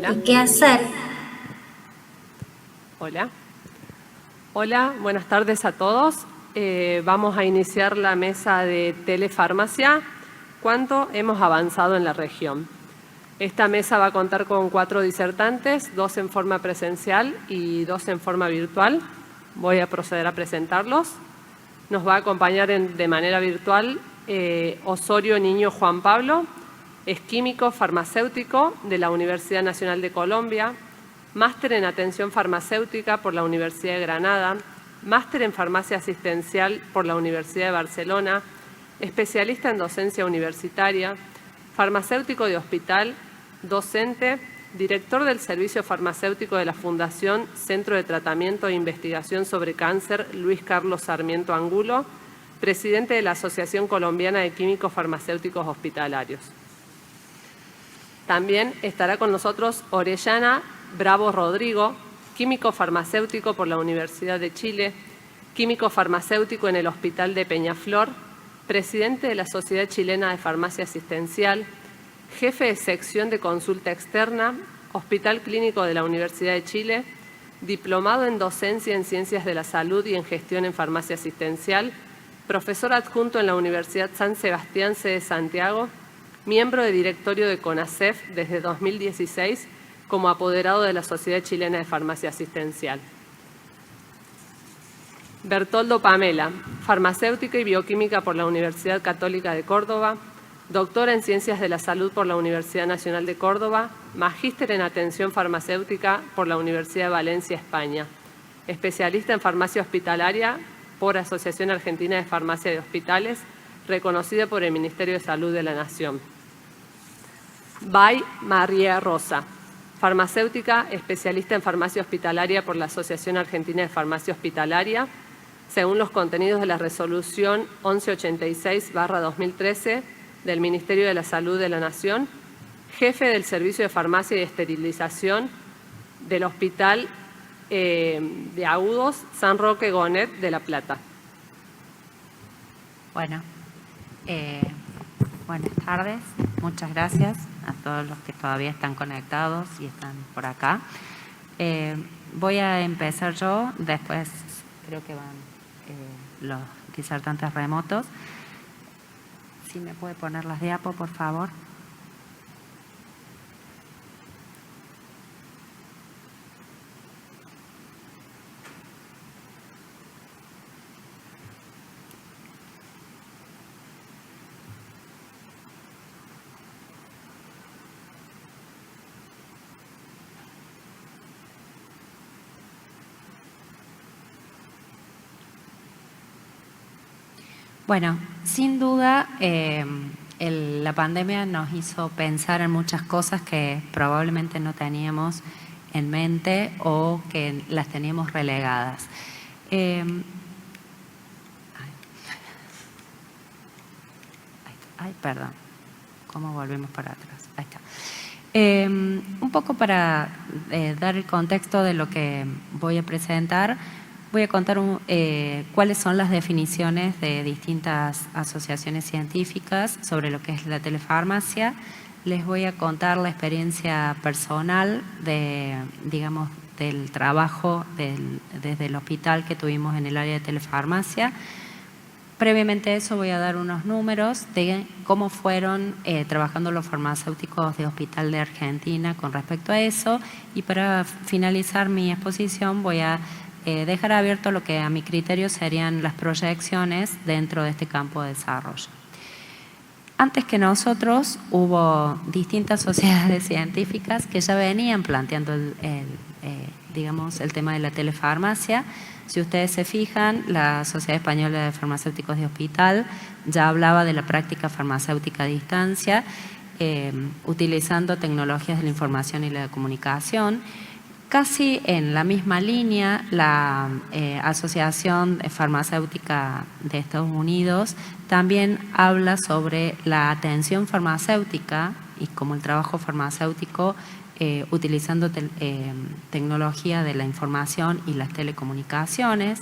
Hola. ¿Y qué hacer? Hola. Hola, buenas tardes a todos. Vamos a iniciar la mesa de telefarmacia. ¿Cuánto hemos avanzado en la región? Esta mesa va a contar con 4 disertantes, 2 en forma presencial y 2 en forma virtual. Voy a proceder a presentarlos. Nos va a acompañar de manera virtual Osorio Niño Juan Pablo. Es químico farmacéutico de la Universidad Nacional de Colombia, máster en atención farmacéutica por la Universidad de Granada, máster en farmacia asistencial por la Universidad de Barcelona, especialista en docencia universitaria, farmacéutico de hospital, docente, director del Servicio Farmacéutico de la Fundación Centro de Tratamiento e Investigación sobre Cáncer Luis Carlos Sarmiento Angulo, presidente de la Asociación Colombiana de Químicos Farmacéuticos Hospitalarios. También estará con nosotros Orellana Bravo Rodrigo, químico farmacéutico por la Universidad de Chile, químico farmacéutico en el Hospital de Peñaflor, presidente de la Sociedad Chilena de Farmacia Asistencial, jefe de sección de consulta externa, Hospital Clínico de la Universidad de Chile, diplomado en docencia en Ciencias de la Salud y en Gestión en Farmacia Asistencial, profesor adjunto en la Universidad San Sebastián, sede Santiago, miembro de directorio de CONASEF desde 2016 como apoderado de la Sociedad Chilena de Farmacia Asistencial. Bertoldo Pamela, farmacéutica y bioquímica por la Universidad Católica de Córdoba, doctora en Ciencias de la Salud por la Universidad Nacional de Córdoba, magíster en Atención Farmacéutica por la Universidad de Valencia, España, especialista en farmacia hospitalaria por Asociación Argentina de Farmacia de Hospitales, reconocida por el Ministerio de Salud de la Nación. Bay María Rosa, farmacéutica, especialista en farmacia hospitalaria por la Asociación Argentina de Farmacia Hospitalaria, según los contenidos de la resolución 1186/2013 del Ministerio de la Salud de la Nación, jefe del Servicio de Farmacia y Esterilización del Hospital de Agudos San Roque Gonet de La Plata. Bueno, buenas tardes, muchas gracias a todos los que todavía están conectados y están por acá. Voy a empezar yo, después creo que van los disertantes remotos. Si me puede poner las diapos, por favor. Bueno, sin duda la pandemia nos hizo pensar en muchas cosas que probablemente no teníamos en mente o que las teníamos relegadas. Perdón, ¿cómo volvemos para atrás? Ahí está. Un poco para dar el contexto de lo que voy a presentar, voy a contar cuáles son las definiciones de distintas asociaciones científicas sobre lo que es la telefarmacia. Les voy a contar la experiencia personal del trabajo desde el hospital que tuvimos en el área de telefarmacia. Previamente a eso voy a dar unos números de cómo fueron trabajando los farmacéuticos de Hospital de Argentina con respecto a eso. Y para finalizar mi exposición voy a dejar abierto lo que a mi criterio serían las proyecciones dentro de este campo de desarrollo. Antes que nosotros hubo distintas sociedades científicas que ya venían planteando el tema de la telefarmacia. Si ustedes se fijan, la Sociedad Española de Farmacéuticos de Hospital ya hablaba de la práctica farmacéutica a distancia, utilizando tecnologías de la información y la comunicación. Casi en la misma línea, la Asociación Farmacéutica de Estados Unidos también habla sobre la atención farmacéutica y como el trabajo farmacéutico utilizando tecnología de la información y las telecomunicaciones.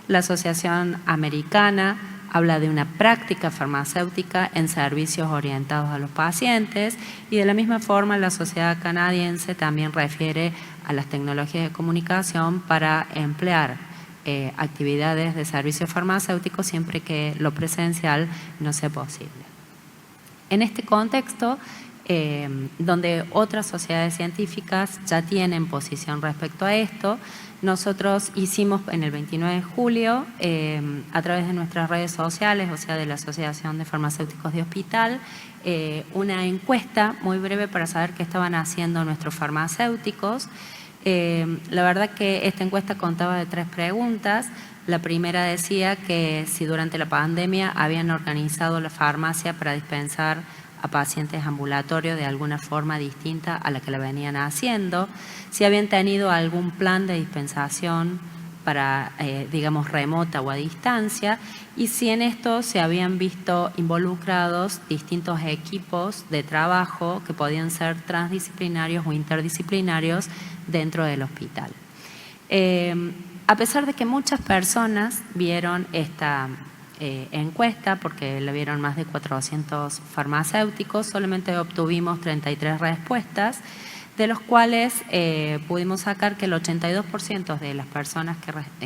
La Asociación Americana habla de una práctica farmacéutica en servicios orientados a los pacientes, y de la misma forma la sociedad canadiense también refiere a las tecnologías de comunicación para emplear actividades de servicios farmacéuticos siempre que lo presencial no sea posible. En este contexto, donde otras sociedades científicas ya tienen posición respecto a esto, nosotros hicimos en el 29 de julio, a través de nuestras redes sociales, o sea, de la Asociación de Farmacéuticos de Hospital, una encuesta muy breve para saber qué estaban haciendo nuestros farmacéuticos. La verdad que esta encuesta contaba de 3 preguntas. La primera decía que si durante la pandemia habían organizado la farmacia para dispensar a pacientes ambulatorios de alguna forma distinta a la que la venían haciendo, si habían tenido algún plan de dispensación para, digamos, remota o a distancia, y si en esto se habían visto involucrados distintos equipos de trabajo que podían ser transdisciplinarios o interdisciplinarios dentro del hospital. A pesar de que muchas personas vieron esta encuesta, porque la vieron más de 400 farmacéuticos, solamente obtuvimos 33 respuestas, de los cuales pudimos sacar que el 82% de las personas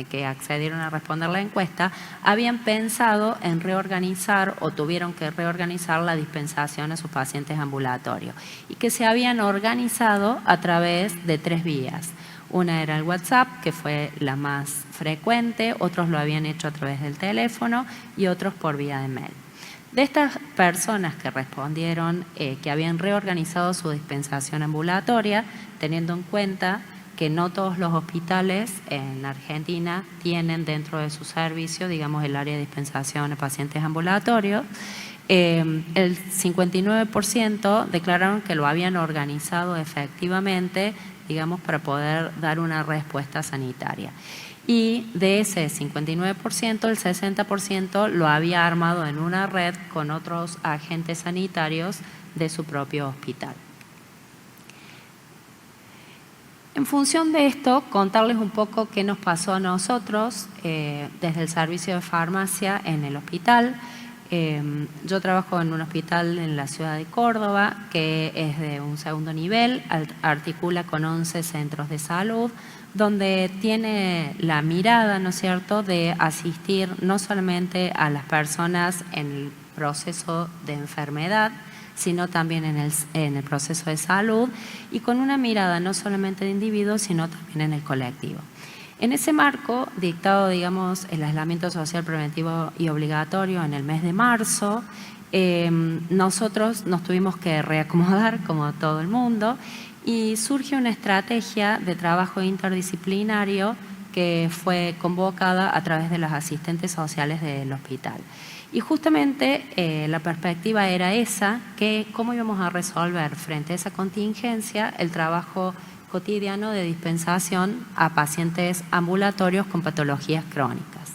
que accedieron a responder la encuesta habían pensado en reorganizar o tuvieron que reorganizar la dispensación a sus pacientes ambulatorios, y que se habían organizado a través de 3 vías. Una era el WhatsApp, que fue la más frecuente, otros lo habían hecho a través del teléfono y otros por vía de mail. De estas personas que respondieron que habían reorganizado su dispensación ambulatoria, teniendo en cuenta que no todos los hospitales en Argentina tienen dentro de su servicio, digamos, el área de dispensación a pacientes ambulatorios, el 59% declararon que lo habían organizado efectivamente, digamos, para poder dar una respuesta sanitaria. Y de ese 59%, el 60% lo había armado en una red con otros agentes sanitarios de su propio hospital. En función de esto, contarles un poco qué nos pasó a nosotros desde el servicio de farmacia en el hospital. Yo trabajo en un hospital en la ciudad de Córdoba, que es de un segundo nivel, articula con 11 centros de salud, donde tiene la mirada, ¿no es cierto?, de asistir no solamente a las personas en el proceso de enfermedad, sino también en el proceso de salud, y con una mirada no solamente de individuos, sino también en el colectivo. En ese marco, dictado, digamos, el aislamiento social preventivo y obligatorio en el mes de marzo, nosotros nos tuvimos que reacomodar como todo el mundo, y surge una estrategia de trabajo interdisciplinario que fue convocada a través de las asistentes sociales del hospital. Y justamente la perspectiva era esa, que cómo íbamos a resolver frente a esa contingencia el trabajo cotidiano de dispensación a pacientes ambulatorios con patologías crónicas.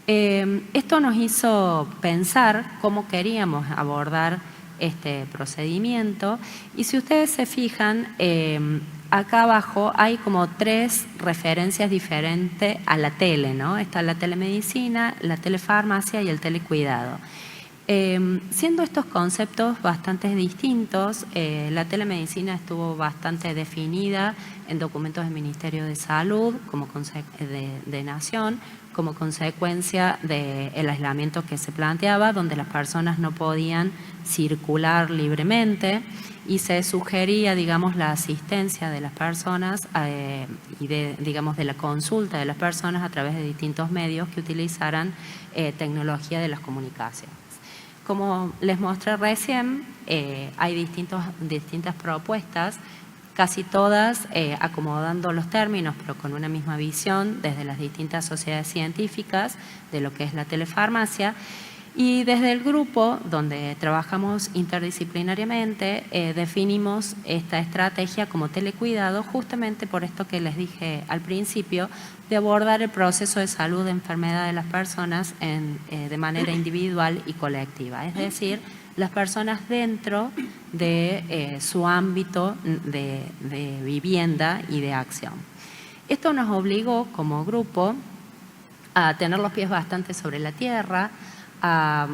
Esto nos hizo pensar cómo queríamos abordar este procedimiento, y si ustedes se fijan, acá abajo hay como 3 referencias diferentes a la tele, ¿no? Está la telemedicina, la telefarmacia y el telecuidado. Siendo estos conceptos bastante distintos, la telemedicina estuvo bastante definida en documentos del Ministerio de Salud como de Nación, como consecuencia del aislamiento que se planteaba, donde las personas no podían circular libremente, y se sugería, digamos, la asistencia de las personas y digamos, de la consulta de las personas a través de distintos medios que utilizaran tecnología de las comunicaciones. Como les mostré recién, hay distintas propuestas, casi todas acomodando los términos, pero con una misma visión desde las distintas sociedades científicas de lo que es la telefarmacia. Y desde el grupo, donde trabajamos interdisciplinariamente, definimos esta estrategia como telecuidado, justamente por esto que les dije al principio, de abordar el proceso de salud de enfermedad de las personas de manera individual y colectiva. Es decir, las personas dentro de su ámbito de vivienda y de acción. Esto nos obligó como grupo a tener los pies bastante sobre la tierra, a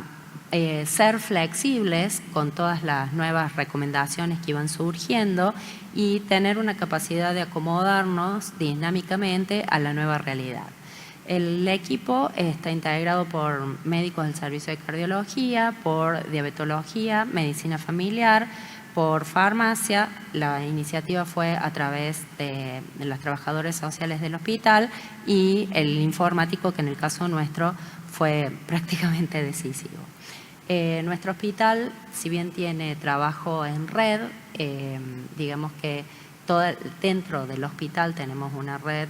ser flexibles con todas las nuevas recomendaciones que iban surgiendo y tener una capacidad de acomodarnos dinámicamente a la nueva realidad. El equipo está integrado por médicos del servicio de cardiología, por diabetología, medicina familiar, por farmacia. La iniciativa fue a través de los trabajadores sociales del hospital y el informático, que en el caso nuestro fue prácticamente decisivo. Nuestro hospital, si bien tiene trabajo en red, digamos que dentro del hospital tenemos una red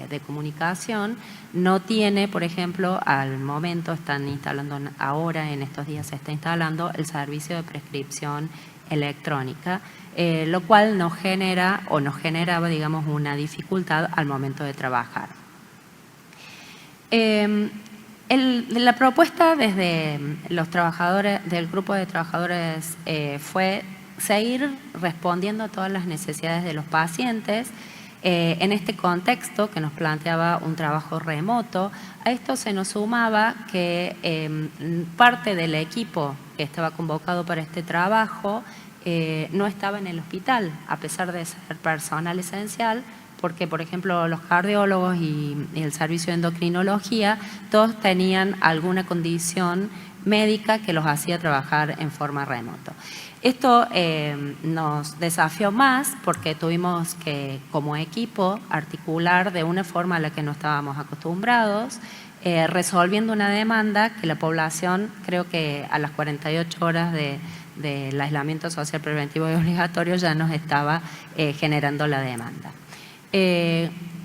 de comunicación, no tiene, por ejemplo, al momento están instalando, ahora en estos días se está instalando el servicio de prescripción electrónica, lo cual nos generaba, digamos, una dificultad al momento de trabajar. La propuesta desde los trabajadores, del grupo de trabajadores, fue seguir respondiendo a todas las necesidades de los pacientes en este contexto que nos planteaba un trabajo remoto. A esto se nos sumaba que parte del equipo que estaba convocado para este trabajo no estaba en el hospital, a pesar de ser personal esencial, porque, por ejemplo, los cardiólogos y el servicio de endocrinología, todos tenían alguna condición médica que los hacía trabajar en forma remota. Esto nos desafió más porque tuvimos que, como equipo, articular de una forma a la que no estábamos acostumbrados, resolviendo una demanda que la población, creo que a las 48 horas del aislamiento social preventivo y obligatorio ya nos estaba generando la demanda.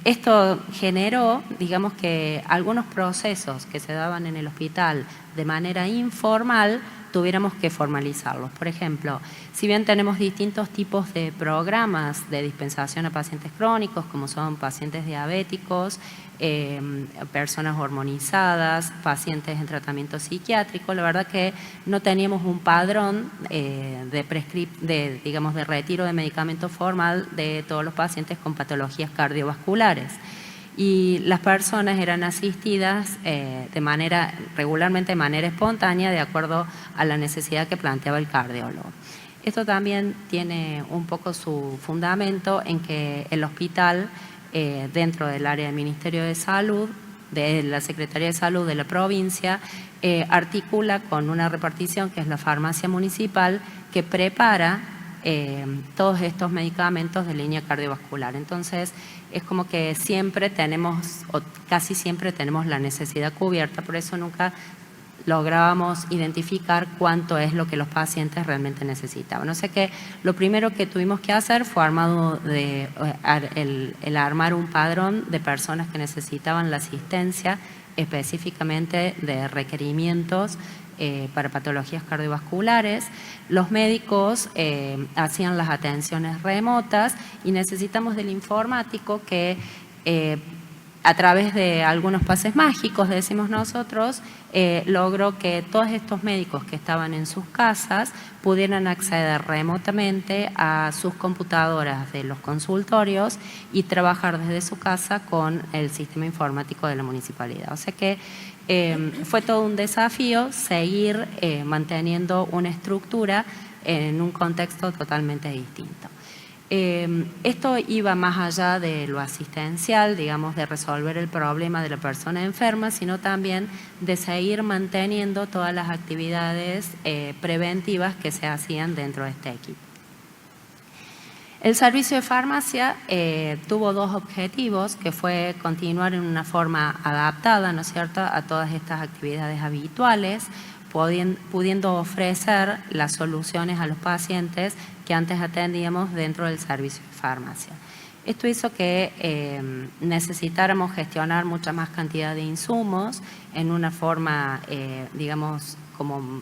Esto generó, digamos, que algunos procesos que se daban en el hospital de manera informal tuviéramos que formalizarlos. Por ejemplo, si bien tenemos distintos tipos de programas de dispensación a pacientes crónicos, como son pacientes diabéticos, personas hormonizadas, pacientes en tratamiento psiquiátrico, la verdad que no teníamos un padrón digamos, de retiro de medicamento formal de todos los pacientes con patologías cardiovasculares. Y las personas eran asistidas regularmente de manera espontánea, de acuerdo a la necesidad que planteaba el cardiólogo. Esto también tiene un poco su fundamento en que el hospital, dentro del área del Ministerio de Salud, de la Secretaría de Salud de la provincia, articula con una repartición que es la farmacia municipal, que prepara todos estos medicamentos de línea cardiovascular. Entonces, es como que siempre tenemos, o casi siempre tenemos la necesidad cubierta, por eso nunca lográbamos identificar cuánto es lo que los pacientes realmente necesitaban. O sea que lo primero que tuvimos que hacer fue el armar un padrón de personas que necesitaban la asistencia, específicamente de requerimientos para patologías cardiovasculares. Los médicos hacían las atenciones remotas y necesitamos del informático que a través de algunos pases mágicos, decimos nosotros, logró que todos estos médicos que estaban en sus casas pudieran acceder remotamente a sus computadoras de los consultorios y trabajar desde su casa con el sistema informático de la municipalidad. O sea que fue todo un desafío seguir manteniendo una estructura en un contexto totalmente distinto. Esto iba más allá de lo asistencial, digamos, de resolver el problema de la persona enferma, sino también de seguir manteniendo todas las actividades preventivas que se hacían dentro de este equipo. El servicio de farmacia tuvo dos objetivos, que fue continuar en una forma adaptada, ¿no es cierto?, a todas estas actividades habituales, pudiendo ofrecer las soluciones a los pacientes que antes atendíamos dentro del servicio de farmacia. Esto hizo que necesitáramos gestionar mucha más cantidad de insumos en una forma, digamos, como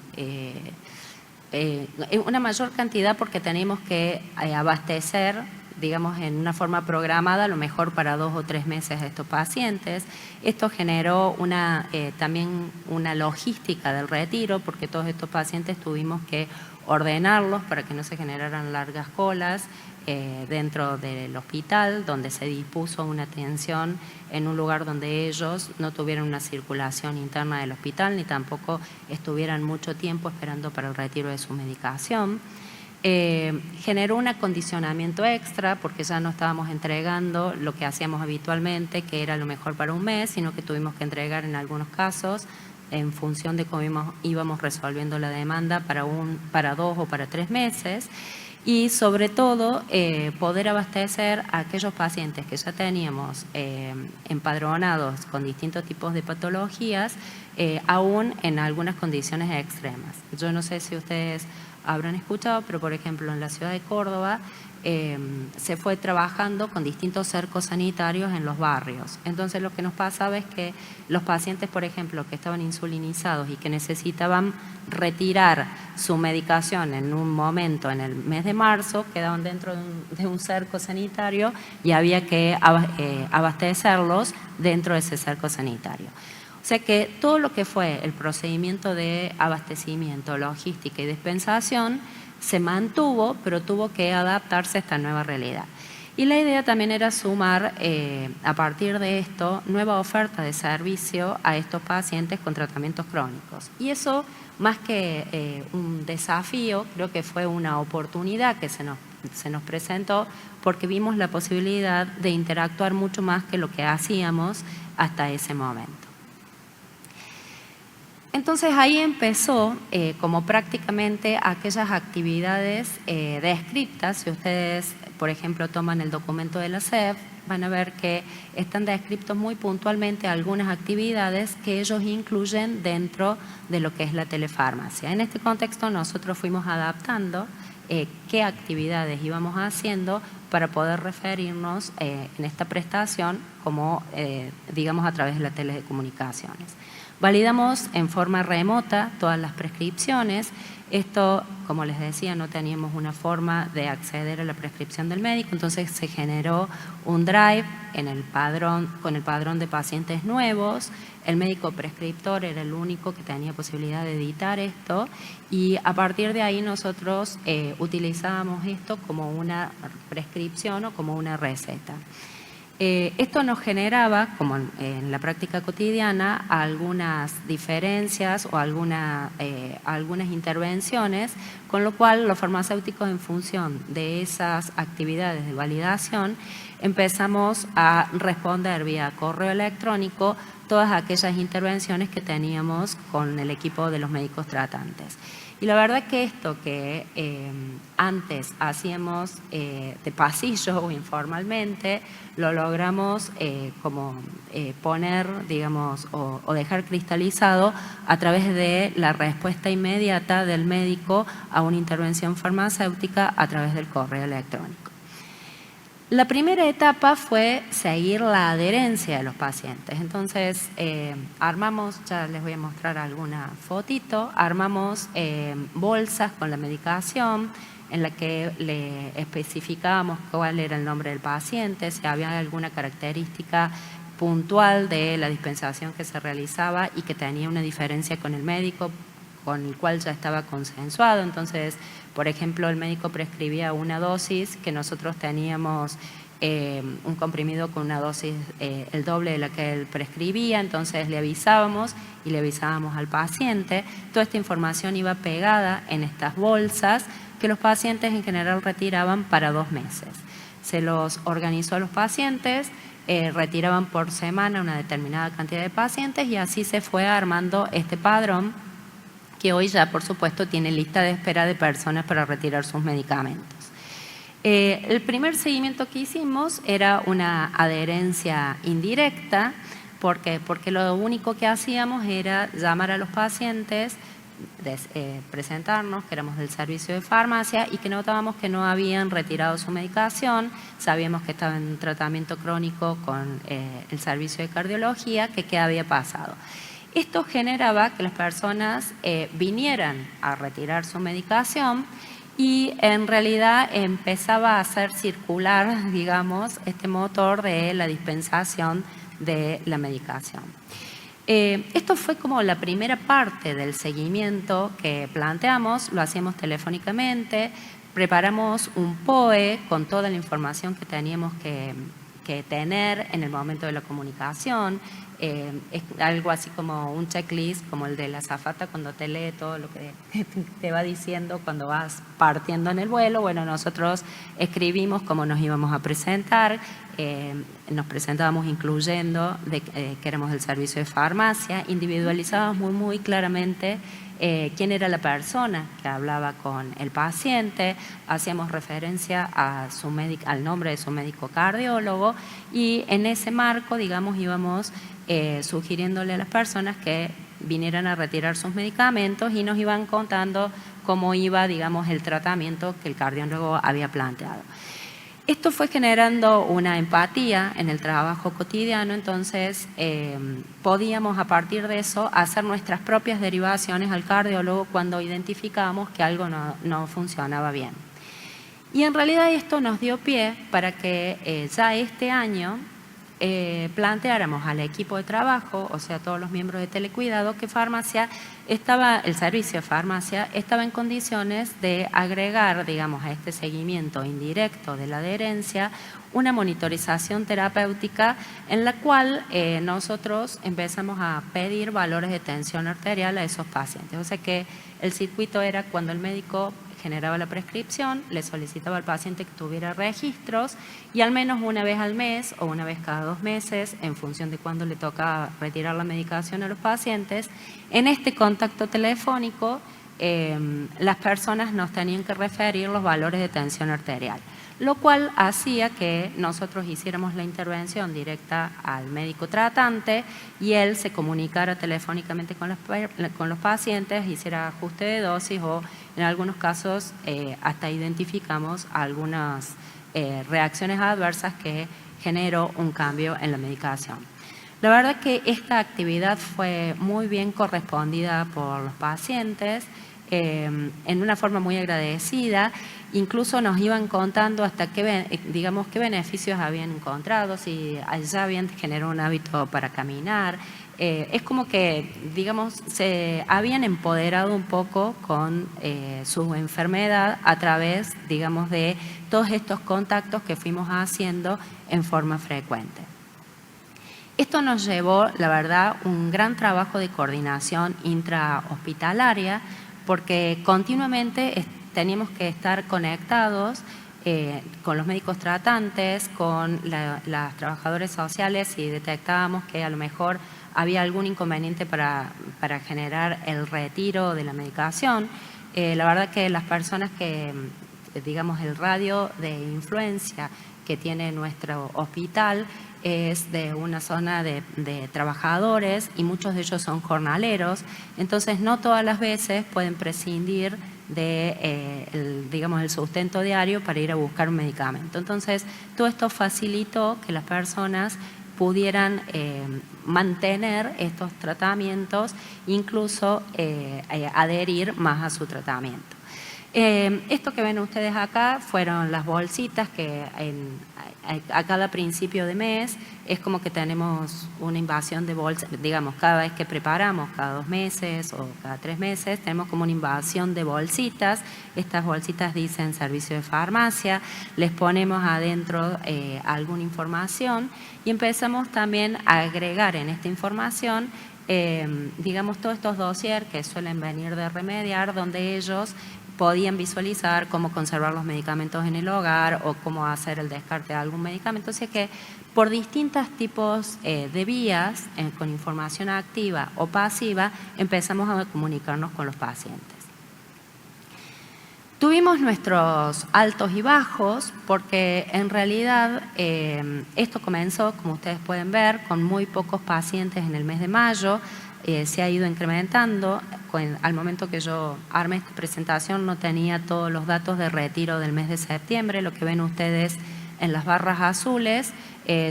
una mayor cantidad, porque teníamos que abastecer, digamos, en una forma programada, a lo mejor para 2 o 3 meses a estos pacientes. Esto generó también una logística del retiro, porque todos estos pacientes tuvimos que ordenarlos para que no se generaran largas colas dentro del hospital, donde se dispuso una atención en un lugar donde ellos no tuvieran una circulación interna del hospital ni tampoco estuvieran mucho tiempo esperando para el retiro de su medicación. Generó un acondicionamiento extra porque ya no estábamos entregando lo que hacíamos habitualmente, que era lo mejor para un mes, sino que tuvimos que entregar en algunos casos en función de cómo íbamos resolviendo la demanda para 2 o para 3 meses. Y sobre todo poder abastecer a aquellos pacientes que ya teníamos empadronados con distintos tipos de patologías, aún en algunas condiciones extremas. Yo no sé si ustedes habrán escuchado, pero por ejemplo en la ciudad de Córdoba se fue trabajando con distintos cercos sanitarios en los barrios. Entonces lo que nos pasaba es que los pacientes, por ejemplo, que estaban insulinizados y que necesitaban retirar su medicación en un momento en el mes de marzo, quedaban dentro de un cerco sanitario y había que abastecerlos dentro de ese cerco sanitario. O sea que todo lo que fue el procedimiento de abastecimiento, logística y dispensación se mantuvo, pero tuvo que adaptarse a esta nueva realidad. Y la idea también era sumar, a partir de esto, nueva oferta de servicio a estos pacientes con tratamientos crónicos. Y eso, más que un desafío, creo que fue una oportunidad que se nos presentó porque vimos la posibilidad de interactuar mucho más que lo que hacíamos hasta ese momento. Entonces ahí empezó como prácticamente aquellas actividades descritas. Si ustedes, por ejemplo, toman el documento de la SEP, van a ver que están descritos muy puntualmente algunas actividades que ellos incluyen dentro de lo que es la telefarmacia. En este contexto nosotros fuimos adaptando qué actividades íbamos haciendo para poder referirnos en esta prestación como, digamos, a través de las telecomunicaciones. Validamos en forma remota todas las prescripciones. Esto, como les decía, no teníamos una forma de acceder a la prescripción del médico, entonces se generó un drive con el padrón de pacientes nuevos. El médico prescriptor era el único que tenía posibilidad de editar esto y a partir de ahí nosotros utilizábamos esto como una prescripción o como una receta. Esto nos generaba, como en la práctica cotidiana, algunas diferencias o algunas intervenciones, con lo cual los farmacéuticos, en función de esas actividades de validación, empezamos a responder vía correo electrónico todas aquellas intervenciones que teníamos con el equipo de los médicos tratantes. Y la verdad que esto que antes hacíamos de pasillo o informalmente, lo logramos poner, digamos, o dejar cristalizado a través de la respuesta inmediata del médico a una intervención farmacéutica a través del correo electrónico. La primera etapa fue seguir la adherencia de los pacientes. Entonces, armamos, ya les voy a mostrar alguna fotito, armamos bolsas con la medicación en la que le especificábamos cuál era el nombre del paciente, si había alguna característica puntual de la dispensación que se realizaba y que tenía una diferencia con el médico, con el cual ya estaba consensuado. Entonces, por ejemplo, el médico prescribía una dosis que nosotros teníamos un comprimido con una dosis el doble de la que él prescribía, entonces le avisábamos y le avisábamos al paciente. Toda esta información iba pegada en estas bolsas que los pacientes en general retiraban para 2 meses. Se los organizó a los pacientes, retiraban por semana una determinada cantidad de pacientes y así se fue armando este padrón que hoy ya, por supuesto, tiene lista de espera de personas para retirar sus medicamentos. El primer seguimiento que hicimos era una adherencia indirecta. ¿Por qué? Porque lo único que hacíamos era llamar a los pacientes, presentarnos que éramos del servicio de farmacia y que notábamos que no habían retirado su medicación, sabíamos que estaban en tratamiento crónico con el servicio de cardiología, que qué había pasado. Esto generaba que las personas vinieran a retirar su medicación y en realidad empezaba a hacer circular, digamos, este motor de la dispensación de la medicación. Esto fue como la primera parte del seguimiento que planteamos, lo hacíamos telefónicamente, preparamos un POE con toda la información que teníamos que tener en el momento de la comunicación. Es algo así como un checklist, como el de la azafata cuando te lee todo lo que te va diciendo cuando vas partiendo en el vuelo. Bueno, nosotros escribimos cómo nos íbamos a presentar, nos presentábamos incluyendo que éramos el servicio de farmacia, individualizábamos muy claramente quién era la persona que hablaba con el paciente, hacíamos referencia a al nombre de su médico cardiólogo y en ese marco, digamos, íbamos sugiriéndole a las personas que vinieran a retirar sus medicamentos y nos iban contando cómo iba, digamos, el tratamiento que el cardiólogo había planteado. Esto fue generando una empatía en el trabajo cotidiano, entonces podíamos a partir de eso hacer nuestras propias derivaciones al cardiólogo cuando identificábamos que algo no funcionaba bien. Y en realidad esto nos dio pie para que ya este año planteáramos al equipo de trabajo, o sea, todos los miembros de Telecuidado, que el servicio de farmacia estaba en condiciones de agregar, digamos, a este seguimiento indirecto de la adherencia, una monitorización terapéutica en la cual nosotros empezamos a pedir valores de tensión arterial a esos pacientes. O sea que el circuito era cuando el médico generaba la prescripción, le solicitaba al paciente que tuviera registros y al menos una vez al mes o una vez cada 2 meses, en función de cuándo le toca retirar la medicación a los pacientes, en este contacto telefónico las personas nos tenían que referir los valores de tensión arterial, lo cual hacía que nosotros hiciéramos la intervención directa al médico tratante y él se comunicara telefónicamente con los pacientes, hiciera ajuste de dosis o en algunos casos hasta identificamos algunas reacciones adversas que generó un cambio en la medicación. La verdad que esta actividad fue muy bien correspondida por los pacientes, en una forma muy agradecida. Incluso nos iban contando hasta qué beneficios habían encontrado, si ya habían generado un hábito para caminar. Es como que, digamos, se habían empoderado un poco con su enfermedad a través, digamos, de todos estos contactos que fuimos haciendo en forma frecuente. Esto nos llevó, la verdad, un gran trabajo de coordinación intrahospitalaria, porque continuamente teníamos que estar conectados con los médicos tratantes, con las trabajadoras sociales, y detectábamos que a lo mejor había algún inconveniente para generar el retiro de la medicación. La verdad que las personas que, digamos, el radio de influencia que tiene nuestro hospital es de una zona de trabajadores y muchos de ellos son jornaleros, entonces no todas las veces pueden prescindir de el sustento diario para ir a buscar un medicamento. Entonces todo esto facilitó que las personas pudieran mantener estos tratamientos, incluso adherir más a su tratamiento. Esto que ven ustedes acá fueron las bolsitas que a cada principio de mes es como que tenemos una invasión de bolsas, digamos, cada vez que preparamos, cada 2 meses o cada 3 meses, tenemos como una invasión de bolsitas. Estas bolsitas dicen servicio de farmacia, les ponemos adentro alguna información y empezamos también a agregar en esta información digamos, todos estos dossiers que suelen venir de Remediar, donde ellos podían visualizar cómo conservar los medicamentos en el hogar o cómo hacer el descarte de algún medicamento. O sea que por distintos tipos de vías, con información activa o pasiva, empezamos a comunicarnos con los pacientes. Tuvimos nuestros altos y bajos porque en realidad esto comenzó, como ustedes pueden ver, con muy pocos pacientes en el mes de mayo. Se ha ido incrementando. Al momento que yo armé esta presentación no tenía todos los datos de retiro del mes de septiembre. Lo que ven ustedes en las barras azules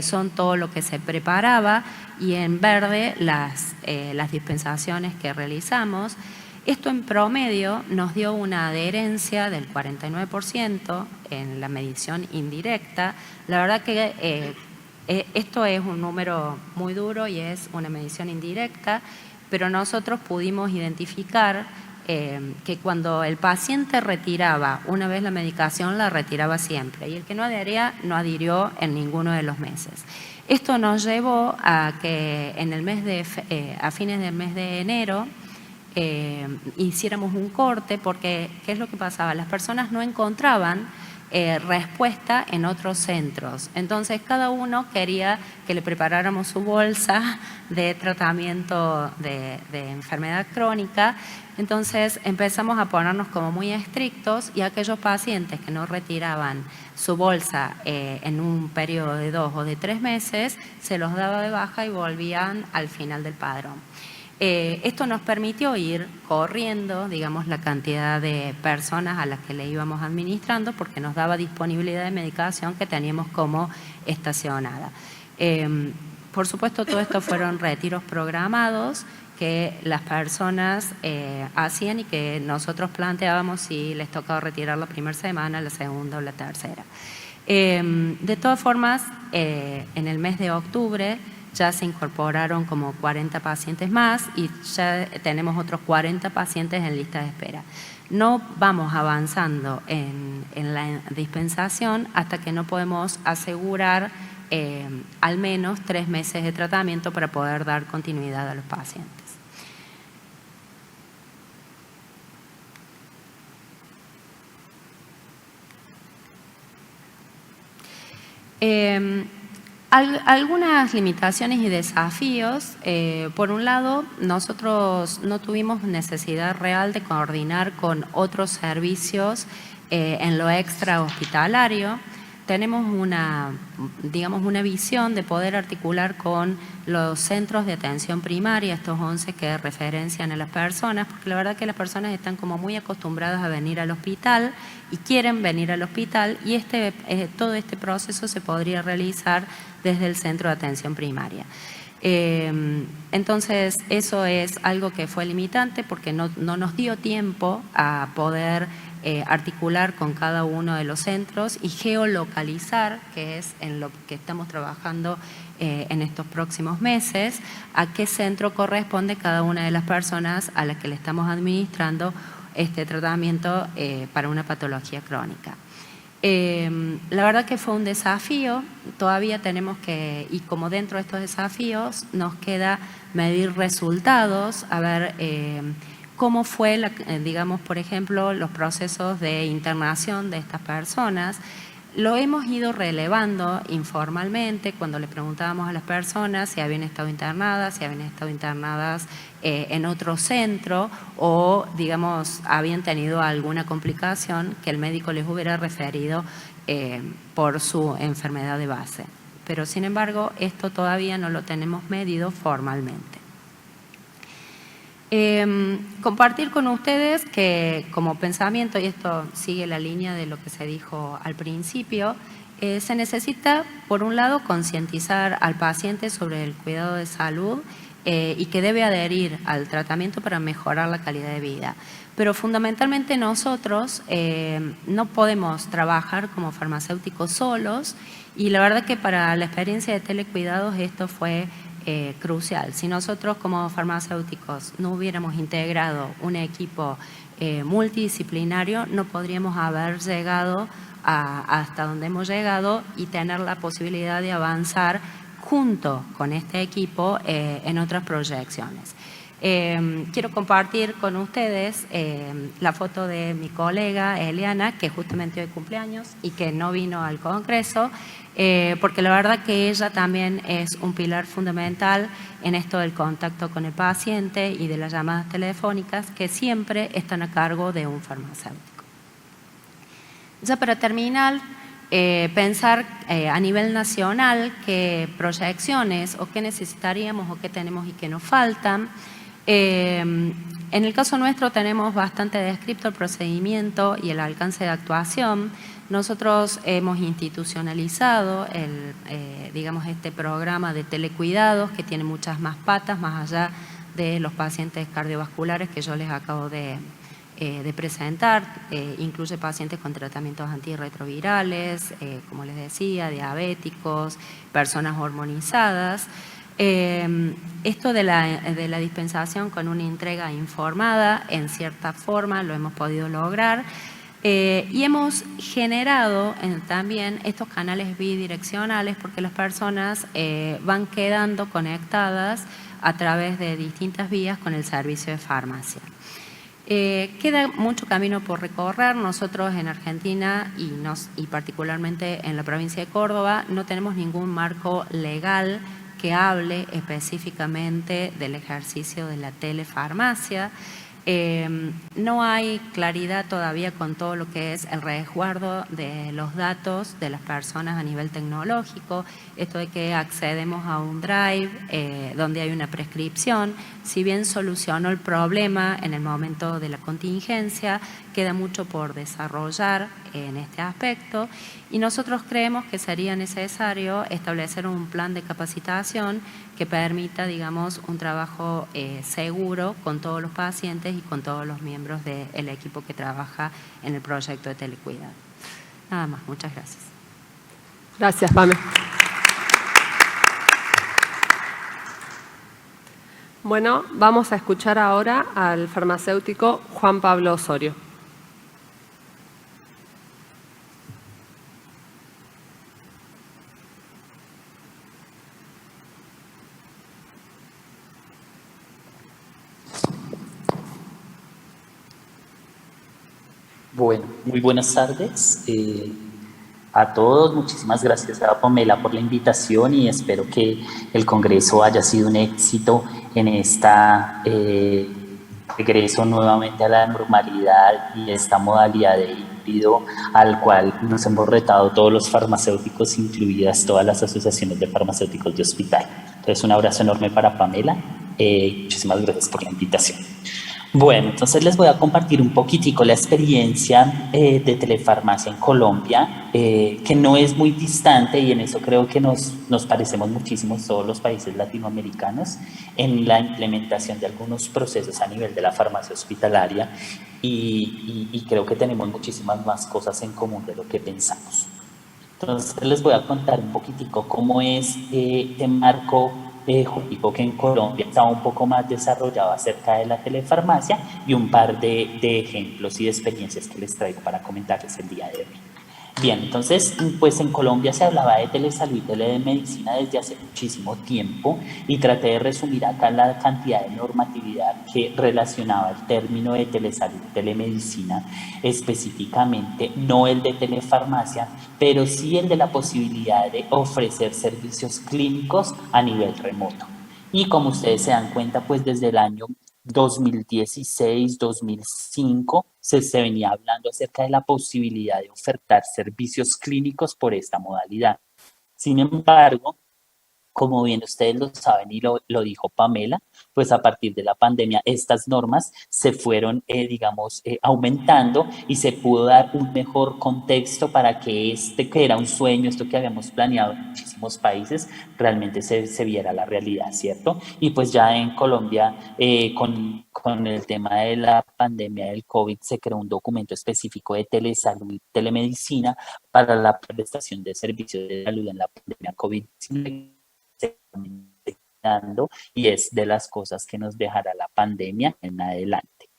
son todo lo que se preparaba y en verde las dispensaciones que realizamos. Esto en promedio nos dio una adherencia del 49% en la medición indirecta. La verdad que esto es un número muy duro y es una medición indirecta, pero nosotros pudimos identificar que cuando el paciente retiraba una vez la medicación, la retiraba siempre, y el que no adhería, no adhirió en ninguno de los meses. Esto nos llevó a que en el mes a fines del mes de enero hiciéramos un corte, porque ¿qué es lo que pasaba? Las personas no encontraban respuesta en otros centros. Entonces, cada uno quería que le preparáramos su bolsa de tratamiento de enfermedad crónica. Entonces, empezamos a ponernos como muy estrictos, y aquellos pacientes que no retiraban su bolsa en un periodo de 2 o de 3 meses, se los daba de baja y volvían al final del padrón. Esto nos permitió ir corriendo, digamos, la cantidad de personas a las que le íbamos administrando, porque nos daba disponibilidad de medicación que teníamos como estacionada. Por supuesto, todo esto fueron retiros programados que las personas hacían y que nosotros planteábamos si les tocaba retirar la primera semana, la segunda o la tercera. De todas formas, en el mes de octubre ya se incorporaron como 40 pacientes más y ya tenemos otros 40 pacientes en lista de espera. No vamos avanzando en la dispensación hasta que no podemos asegurar al menos 3 meses de tratamiento para poder dar continuidad a los pacientes. Algunas limitaciones y desafíos. Por un lado, nosotros no tuvimos necesidad real de coordinar con otros servicios en lo extra hospitalario. Tenemos una visión de poder articular con los centros de atención primaria, estos 11 que referencian a las personas, porque la verdad que las personas están como muy acostumbradas a venir al hospital y quieren venir al hospital, y todo este proceso se podría realizar desde el centro de atención primaria. Entonces, eso es algo que fue limitante porque no nos dio tiempo a poder articular con cada uno de los centros y geolocalizar, que es en lo que estamos trabajando en estos próximos meses, a qué centro corresponde cada una de las personas a las que le estamos administrando este tratamiento para una patología crónica. La verdad que fue un desafío, todavía tenemos que, y como dentro de estos desafíos nos queda medir resultados, a ver cómo fue, digamos, por ejemplo, los procesos de internación de estas personas. Lo hemos ido relevando informalmente cuando le preguntábamos a las personas si habían estado internadas, en otro centro o, digamos, habían tenido alguna complicación que el médico les hubiera referido por su enfermedad de base. Pero, sin embargo, esto todavía no lo tenemos medido formalmente. Compartir con ustedes que como pensamiento, y esto sigue la línea de lo que se dijo al principio, se necesita, por un lado, concientizar al paciente sobre el cuidado de salud y que debe adherir al tratamiento para mejorar la calidad de vida. Pero fundamentalmente nosotros no podemos trabajar como farmacéuticos solos, y la verdad que para la experiencia de telecuidados esto fue crucial. Si nosotros como farmacéuticos no hubiéramos integrado un equipo multidisciplinario, no podríamos haber llegado hasta donde hemos llegado y tener la posibilidad de avanzar junto con este equipo en otras proyecciones. Quiero compartir con ustedes la foto de mi colega Eliana, que justamente hoy cumpleaños y que no vino al Congreso, porque la verdad que ella también es un pilar fundamental en esto del contacto con el paciente y de las llamadas telefónicas que siempre están a cargo de un farmacéutico. Ya para terminar, pensar a nivel nacional qué proyecciones o qué necesitaríamos o qué tenemos y qué nos faltan. En el caso nuestro tenemos bastante descrito el procedimiento y el alcance de actuación. Nosotros hemos institucionalizado digamos, este programa de telecuidados que tiene muchas más patas, más allá de los pacientes cardiovasculares que yo les acabo de de presentar, incluye pacientes con tratamientos antirretrovirales, como les decía, diabéticos, personas hormonizadas. Esto de la dispensación con una entrega informada, en cierta forma lo hemos podido lograr. Y hemos generado también estos canales bidireccionales porque las personas van quedando conectadas a través de distintas vías con el servicio de farmacia. Queda mucho camino por recorrer. Nosotros en Argentina y particularmente en la provincia de Córdoba no tenemos ningún marco legal que hable específicamente del ejercicio de la telefarmacia. No hay claridad todavía con todo lo que es el resguardo de los datos de las personas a nivel tecnológico, esto de que accedemos a un drive donde hay una prescripción. Si bien solucionó el problema en el momento de la contingencia, queda mucho por desarrollar en este aspecto y nosotros creemos que sería necesario establecer un plan de capacitación que permita, digamos, un trabajo seguro con todos los pacientes y con todos los miembros del equipo que trabaja en el proyecto de telecuidado. Nada más, muchas gracias. Gracias, Pame. Bueno, vamos a escuchar ahora al farmacéutico Juan Pablo Osorio. Bueno, muy buenas tardes a todos. Muchísimas gracias a Pamela por la invitación y espero que el Congreso haya sido un éxito en esta regreso nuevamente a la normalidad y esta modalidad de híbrido al cual nos hemos retado todos los farmacéuticos, incluidas todas las asociaciones de farmacéuticos de hospital. Entonces, un abrazo enorme para Pamela. Muchísimas gracias por la invitación. Bueno, entonces les voy a compartir un poquitico la experiencia de telefarmacia en Colombia, que no es muy distante y en eso creo que nos parecemos muchísimo todos los países latinoamericanos en la implementación de algunos procesos a nivel de la farmacia hospitalaria y creo que tenemos muchísimas más cosas en común de lo que pensamos. Entonces les voy a contar un poquitico cómo es este marco jurídico que en Colombia está un poco más desarrollado acerca de la telefarmacia y un par de ejemplos y de experiencias que les traigo para comentarles el día de hoy. Bien, entonces, pues en Colombia se hablaba de telesalud y telemedicina desde hace muchísimo tiempo y traté de resumir acá la cantidad de normatividad que relacionaba el término de telesalud y telemedicina, específicamente no el de telefarmacia, pero sí el de la posibilidad de ofrecer servicios clínicos a nivel remoto. Y como ustedes se dan cuenta, pues desde el año 2016, 2005, se venía hablando acerca de la posibilidad de ofertar servicios clínicos por esta modalidad. Sin embargo, como bien ustedes lo saben y lo dijo Pamela, pues a partir de la pandemia estas normas se fueron, aumentando y se pudo dar un mejor contexto para que que era un sueño, esto que habíamos planeado en muchísimos países, realmente se viera la realidad, ¿cierto? Y pues ya en Colombia, con el tema de la pandemia del COVID, se creó un documento específico de telesalud y telemedicina para la prestación de servicios de salud en la pandemia COVID-19 y es de las cosas que nos dejará la pandemia en adelante.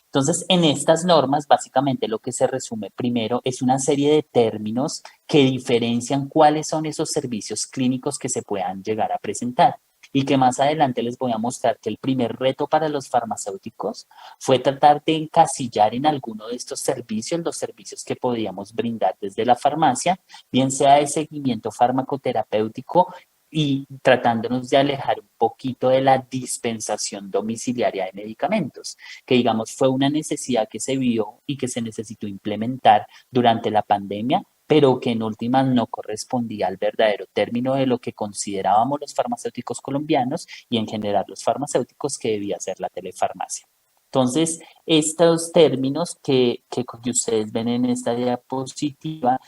Entonces, en estas normas, básicamente lo que se resume primero es una serie de términos que diferencian cuáles son esos servicios clínicos que se puedan llegar a presentar. Y que más adelante les voy a mostrar que el primer reto para los farmacéuticos fue tratar de encasillar en alguno de estos servicios los servicios que podíamos brindar desde la farmacia, bien sea de seguimiento farmacoterapéutico y tratándonos de alejar un poquito de la dispensación domiciliaria de medicamentos, que digamos fue una necesidad que se vio y que se necesitó implementar durante la pandemia, pero que en últimas no correspondía al verdadero término de lo que considerábamos los farmacéuticos colombianos y en general los farmacéuticos que debía ser la telefarmacia. Entonces, estos términos que ustedes ven en esta diapositiva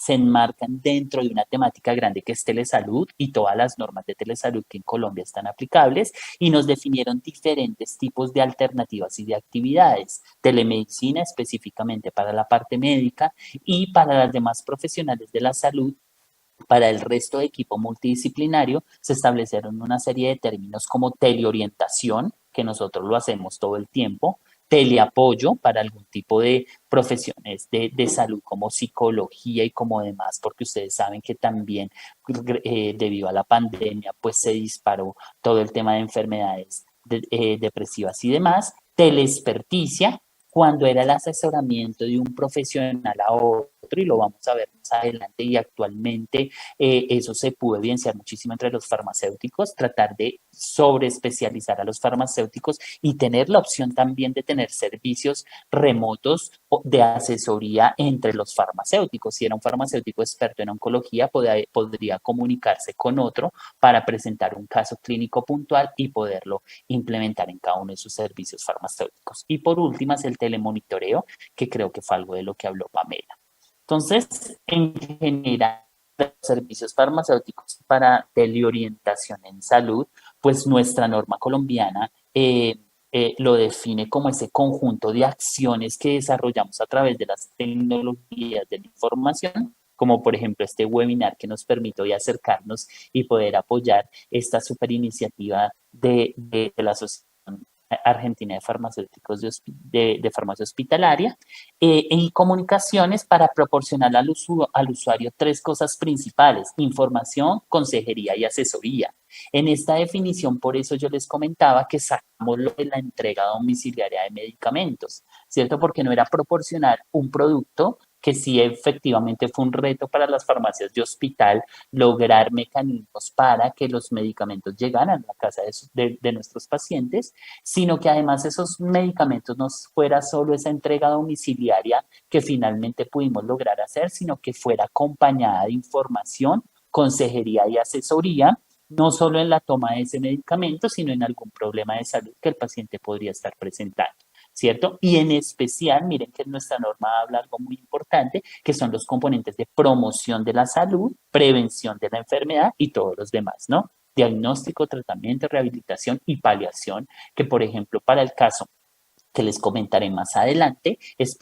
se enmarcan dentro de una temática grande que es telesalud y todas las normas de telesalud que en Colombia están aplicables, y nos definieron diferentes tipos de alternativas y de actividades. Telemedicina específicamente para la parte médica y para las demás profesionales de la salud. Para el resto de equipo multidisciplinario se establecieron una serie de términos como teleorientación, que nosotros lo hacemos todo el tiempo, teleapoyo para algún tipo de profesiones de salud como psicología y como demás, porque ustedes saben que también debido a la pandemia pues se disparó todo el tema de enfermedades depresivas y demás, teleexperticia, cuando era el asesoramiento de un profesional a otro, y lo vamos a ver más adelante, y actualmente eso se pudo evidenciar muchísimo entre los farmacéuticos, tratar de sobreespecializar a los farmacéuticos y tener la opción también de tener servicios remotos de asesoría entre los farmacéuticos. Si era un farmacéutico experto en oncología, podría comunicarse con otro para presentar un caso clínico puntual y poderlo implementar en cada uno de sus servicios farmacéuticos. Y por último es el telemonitoreo, que creo que fue algo de lo que habló Pamela. Entonces, en general, los servicios farmacéuticos para teleorientación en salud, pues nuestra norma colombiana lo define como ese conjunto de acciones que desarrollamos a través de las tecnologías de la información, como por ejemplo este webinar que nos permite hoy acercarnos y poder apoyar esta super iniciativa de la Asociación Argentina de Farmacéuticos de Farmacia Hospitalaria, y comunicaciones para proporcionar al usuario tres cosas principales: información, consejería y asesoría. En esta definición, por eso yo les comentaba que sacamos lo de la entrega domiciliaria de medicamentos, ¿cierto? Porque no era proporcionar un producto, que sí efectivamente fue un reto para las farmacias de hospital lograr mecanismos para que los medicamentos llegaran a la casa de nuestros pacientes, sino que además esos medicamentos no fuera solo esa entrega domiciliaria que finalmente pudimos lograr hacer, sino que fuera acompañada de información, consejería y asesoría, no solo en la toma de ese medicamento, sino en algún problema de salud que el paciente podría estar presentando, ¿cierto? Y en especial, miren que nuestra norma habla algo muy importante, que son los componentes de promoción de la salud, prevención de la enfermedad y todos los demás, ¿no? Diagnóstico, tratamiento, rehabilitación y paliación, que por ejemplo para el caso que les comentaré más adelante,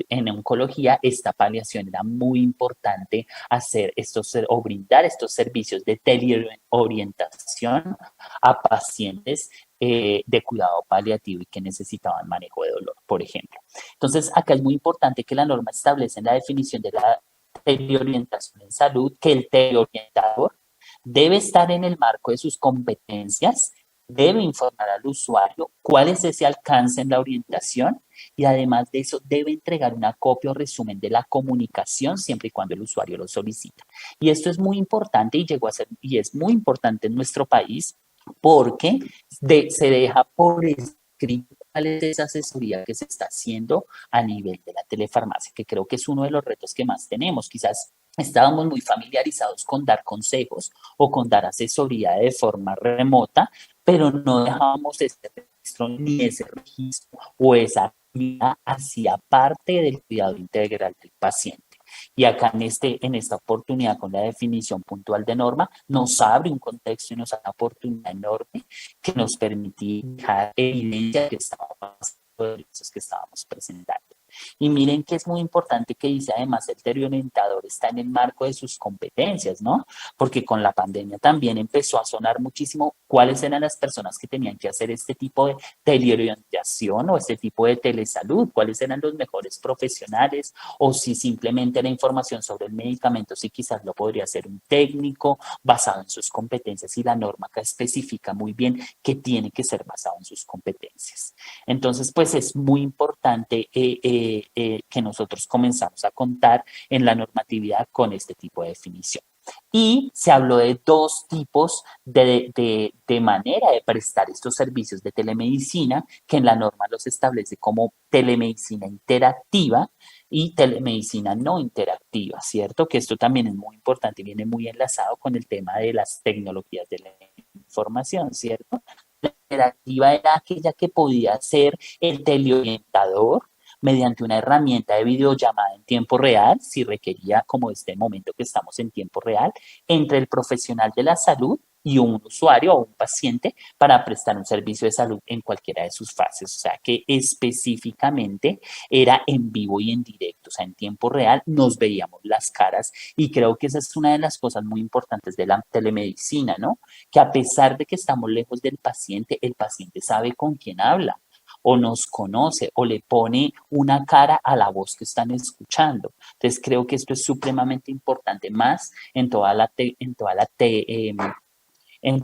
en oncología esta paliación era muy importante hacer estos o brindar estos servicios de teleorientación a pacientes de cuidado paliativo y que necesitaban manejo de dolor, por ejemplo. Entonces, acá es muy importante que la norma establece en la definición de la teleorientación en salud que el teleorientador debe estar en el marco de sus competencias, debe informar al usuario cuál es ese alcance en la orientación, y además de eso debe entregar una copia o resumen de la comunicación siempre y cuando el usuario lo solicita. Y esto es muy importante y llegó a ser, y es muy importante en nuestro país, porque se deja por escrito cuál es esa asesoría que se está haciendo a nivel de la telefarmacia, que creo que es uno de los retos que más tenemos. Quizás estábamos muy familiarizados con dar consejos o con dar asesoría de forma remota, pero no dejábamos ese registro ni ese registro o esa actividad hacia parte del cuidado integral del paciente. Y acá en esta oportunidad, con la definición puntual de norma, nos abre un contexto y nos da una oportunidad enorme que nos permite dejar evidencia que estábamos de los que estábamos presentando. Y miren que es muy importante que dice además el teleorientador está en el marco de sus competencias, ¿no? Porque con la pandemia también empezó a sonar muchísimo cuáles eran las personas que tenían que hacer este tipo de teleorientación o este tipo de telesalud, cuáles eran los mejores profesionales, o si simplemente era información sobre el medicamento, si quizás lo podría hacer un técnico basado en sus competencias, y la norma acá especifica muy bien que tiene que ser basado en sus competencias. Entonces, pues es muy importante que nosotros comenzamos a contar en la normatividad con este tipo de definición. Y se habló de dos tipos de manera de prestar estos servicios de telemedicina, que en la norma los establece como telemedicina interactiva y telemedicina no interactiva, ¿cierto? Que esto también es muy importante y viene muy enlazado con el tema de las tecnologías de la información, ¿cierto? La interactiva era aquella que podía ser el teleorientador, mediante una herramienta de videollamada en tiempo real, si requería como este momento que estamos en tiempo real, entre el profesional de la salud y un usuario o un paciente para prestar un servicio de salud en cualquiera de sus fases. O sea que específicamente era en vivo y en directo, o sea, en tiempo real nos veíamos las caras y creo que esa es una de las cosas muy importantes de la telemedicina, ¿no? Que a pesar de que estamos lejos del paciente, el paciente sabe con quién habla o nos conoce o le pone una cara a la voz que están escuchando. Entonces creo que esto es supremamente importante más en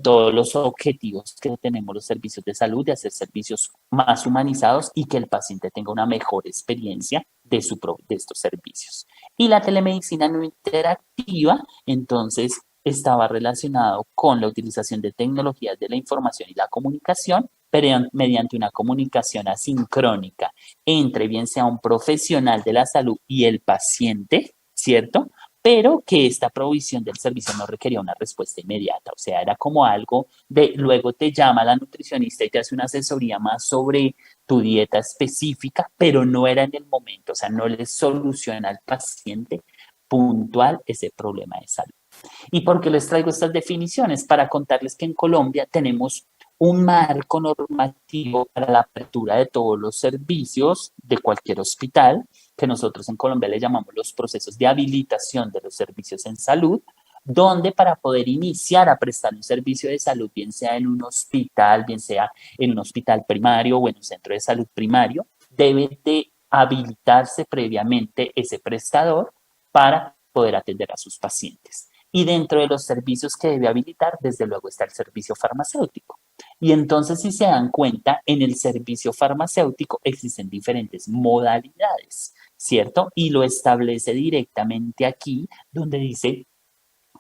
todos los objetivos que tenemos los servicios de salud, de hacer servicios más humanizados y que el paciente tenga una mejor experiencia de estos servicios. Y la telemedicina no interactiva, entonces, estaba relacionado con la utilización de tecnologías de la información y la comunicación, pero mediante una comunicación asincrónica entre bien sea un profesional de la salud y el paciente, ¿cierto? Pero que esta provisión del servicio no requería una respuesta inmediata, o sea, era como algo de luego te llama la nutricionista y te hace una asesoría más sobre tu dieta específica, pero no era en el momento, o sea, no le soluciona al paciente puntual ese problema de salud. ¿Y por qué les traigo estas definiciones? Para contarles que en Colombia tenemos un marco normativo para la apertura de todos los servicios de cualquier hospital, que nosotros en Colombia le llamamos los procesos de habilitación de los servicios en salud, donde para poder iniciar a prestar un servicio de salud, bien sea en un hospital, bien sea en un hospital primario o en un centro de salud primario, debe de habilitarse previamente ese prestador para poder atender a sus pacientes. Y dentro de los servicios que debe habilitar, desde luego está el servicio farmacéutico. Y entonces, si se dan cuenta, en el servicio farmacéutico existen diferentes modalidades, ¿cierto? Y lo establece directamente aquí, donde dice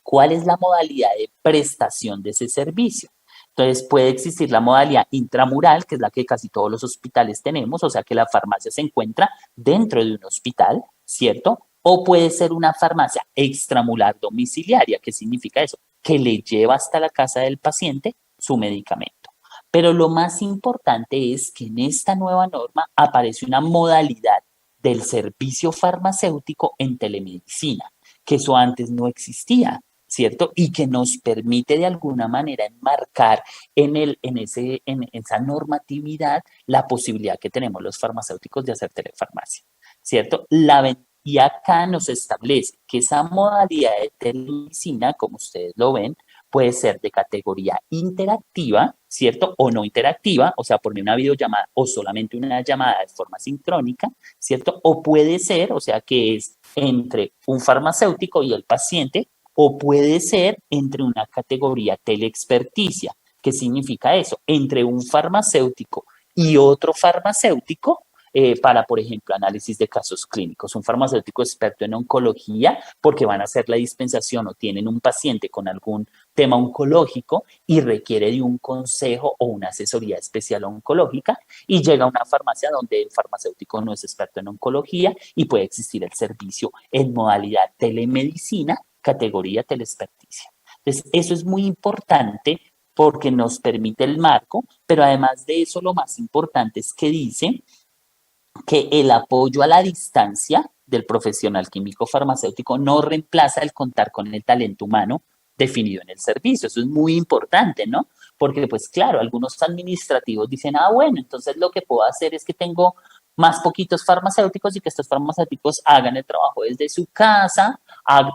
cuál es la modalidad de prestación de ese servicio. Entonces puede existir la modalidad intramural, que es la que casi todos los hospitales tenemos, o sea que la farmacia se encuentra dentro de un hospital, ¿cierto? O puede ser una farmacia extramural domiciliaria. ¿Qué significa eso? Que le lleva hasta la casa del paciente su medicamento. Pero lo más importante es que en esta nueva norma aparece una modalidad del servicio farmacéutico en telemedicina, que eso antes no existía, ¿cierto? Y que nos permite de alguna manera enmarcar en esa normatividad la posibilidad que tenemos los farmacéuticos de hacer telefarmacia, ¿cierto? Y acá nos establece que esa modalidad de telemedicina, como ustedes lo ven, puede ser de categoría interactiva, ¿cierto? O no interactiva, o sea, por una videollamada o solamente una llamada de forma sincrónica, ¿cierto? O puede ser, o sea, que es entre un farmacéutico y el paciente, o puede ser entre una categoría teleexperticia. ¿Qué significa eso? Entre un farmacéutico y otro farmacéutico, para, por ejemplo, análisis de casos clínicos. Un farmacéutico experto en oncología, porque van a hacer la dispensación o tienen un paciente con algún tema oncológico y requiere de un consejo o una asesoría especial oncológica y llega a una farmacia donde el farmacéutico no es experto en oncología y puede existir el servicio en modalidad telemedicina, categoría teleexperticia. Entonces, eso es muy importante porque nos permite el marco, pero además de eso, lo más importante es que dice que el apoyo a la distancia del profesional químico farmacéutico no reemplaza el contar con el talento humano definido en el servicio. Eso es muy importante, ¿no? Porque, pues claro, algunos administrativos dicen, ah, bueno, entonces lo que puedo hacer es que tengo más poquitos farmacéuticos y que estos farmacéuticos hagan el trabajo desde su casa,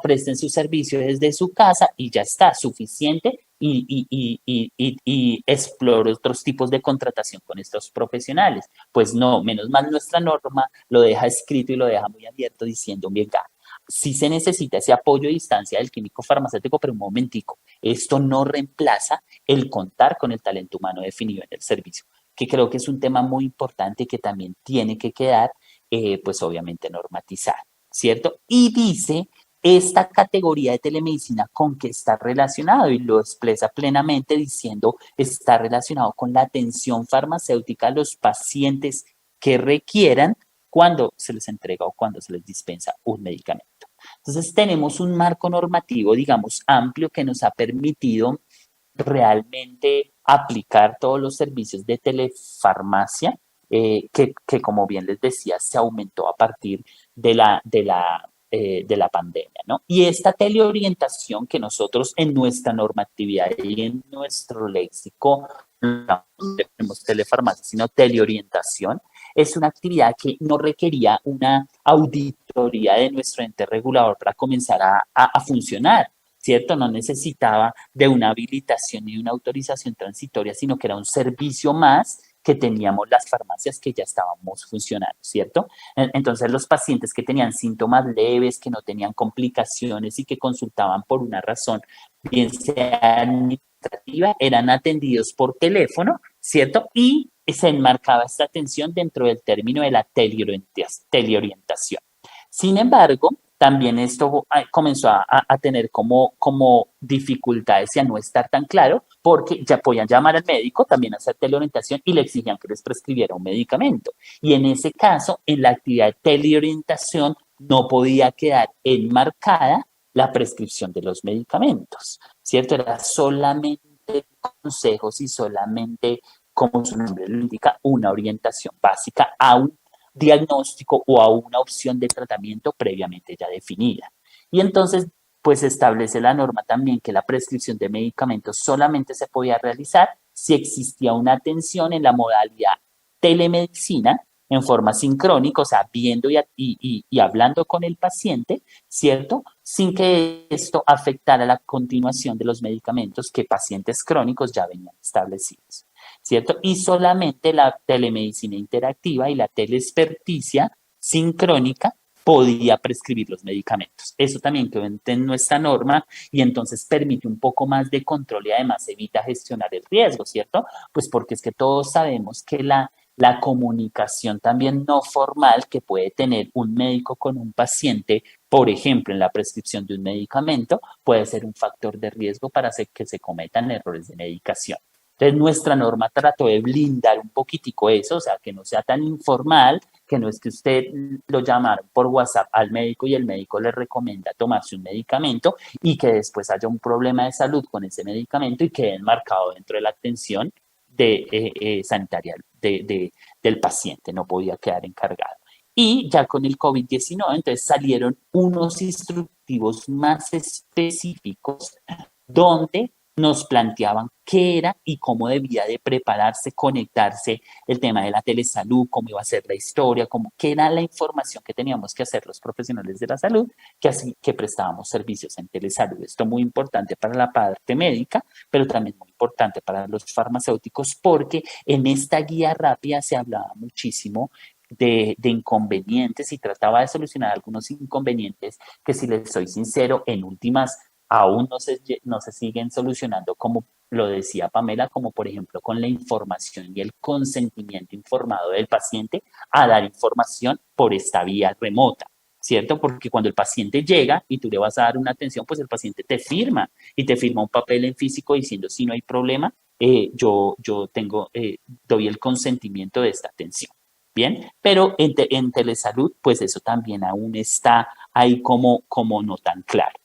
presten su servicio desde su casa y ya está, suficiente y exploro otros tipos de contratación con estos profesionales. Pues no, menos mal nuestra norma lo deja escrito y lo deja muy abierto diciendo, venga, sí se necesita ese apoyo a distancia del químico farmacéutico, pero un momentico, esto no reemplaza el contar con el talento humano definido en el servicio, que creo que es un tema muy importante que también tiene que quedar, pues obviamente normatizado, ¿cierto? Y dice esta categoría de telemedicina con qué está relacionado y lo expresa plenamente diciendo está relacionado con la atención farmacéutica a los pacientes que requieran cuando se les entrega o cuando se les dispensa un medicamento. Entonces tenemos un marco normativo, digamos, amplio que nos ha permitido realmente aplicar todos los servicios de telefarmacia que como bien les decía, se aumentó a partir de la pandemia, ¿no? Y esta teleorientación que nosotros en nuestra normatividad y en nuestro léxico no tenemos telefarmacia, sino teleorientación, es una actividad que no requería una auditoría de nuestro ente regulador para comenzar a funcionar, ¿cierto? No necesitaba de una habilitación ni una autorización transitoria, sino que era un servicio más que teníamos las farmacias que ya estábamos funcionando, ¿cierto? Entonces los pacientes que tenían síntomas leves, que no tenían complicaciones y que consultaban por una razón, bien sea administrativa, eran atendidos por teléfono, ¿cierto? Y se enmarcaba esta atención dentro del término de la teleorientación. Sin embargo, también esto comenzó a tener como dificultades y a no estar tan claro, porque ya podían llamar al médico, también hacer teleorientación y le exigían que les prescribiera un medicamento. Y en ese caso, en la actividad de teleorientación no podía quedar enmarcada la prescripción de los medicamentos, ¿cierto? Era solamente consejos y solamente, como su nombre lo indica, una orientación básica a un diagnóstico o a una opción de tratamiento previamente ya definida. Y entonces, pues establece la norma también que la prescripción de medicamentos solamente se podía realizar si existía una atención en la modalidad telemedicina en forma sincrónica, o sea, viendo y hablando con el paciente, ¿cierto? Sin que esto afectara la continuación de los medicamentos que pacientes crónicos ya venían establecidos, ¿cierto? Y solamente la telemedicina interactiva y la teleexperticia sincrónica podía prescribir los medicamentos. Eso también quedó en nuestra norma y entonces permite un poco más de control y además evita gestionar el riesgo, ¿cierto? Pues porque es que todos sabemos que la comunicación también no formal que puede tener un médico con un paciente, por ejemplo, en la prescripción de un medicamento, puede ser un factor de riesgo para hacer que se cometan errores de medicación. Entonces, nuestra norma trató de blindar un poquitico eso, o sea, que no sea tan informal, que no es que usted lo llamaron por WhatsApp al médico y el médico le recomienda tomarse un medicamento y que después haya un problema de salud con ese medicamento y quede enmarcado dentro de la atención sanitaria del paciente, no podía quedar encargado. Y ya con el COVID-19, entonces salieron unos instructivos más específicos donde nos planteaban qué era y cómo debía de prepararse, conectarse, el tema de la telesalud, cómo iba a ser la historia, qué era la información que teníamos que hacer los profesionales de la salud, que prestábamos servicios en telesalud. Esto es muy importante para la parte médica, pero también muy importante para los farmacéuticos, porque en esta guía rápida se hablaba muchísimo de inconvenientes y trataba de solucionar algunos inconvenientes que, si les soy sincero, en últimas aún no se siguen solucionando, como lo decía Pamela, como por ejemplo con la información y el consentimiento informado del paciente a dar información por esta vía remota, ¿cierto? Porque cuando el paciente llega y tú le vas a dar una atención, pues el paciente te firma y te firma un papel en físico diciendo si no hay problema, yo doy el consentimiento de esta atención. Bien, pero en telesalud, pues eso también aún está ahí como no tan claro.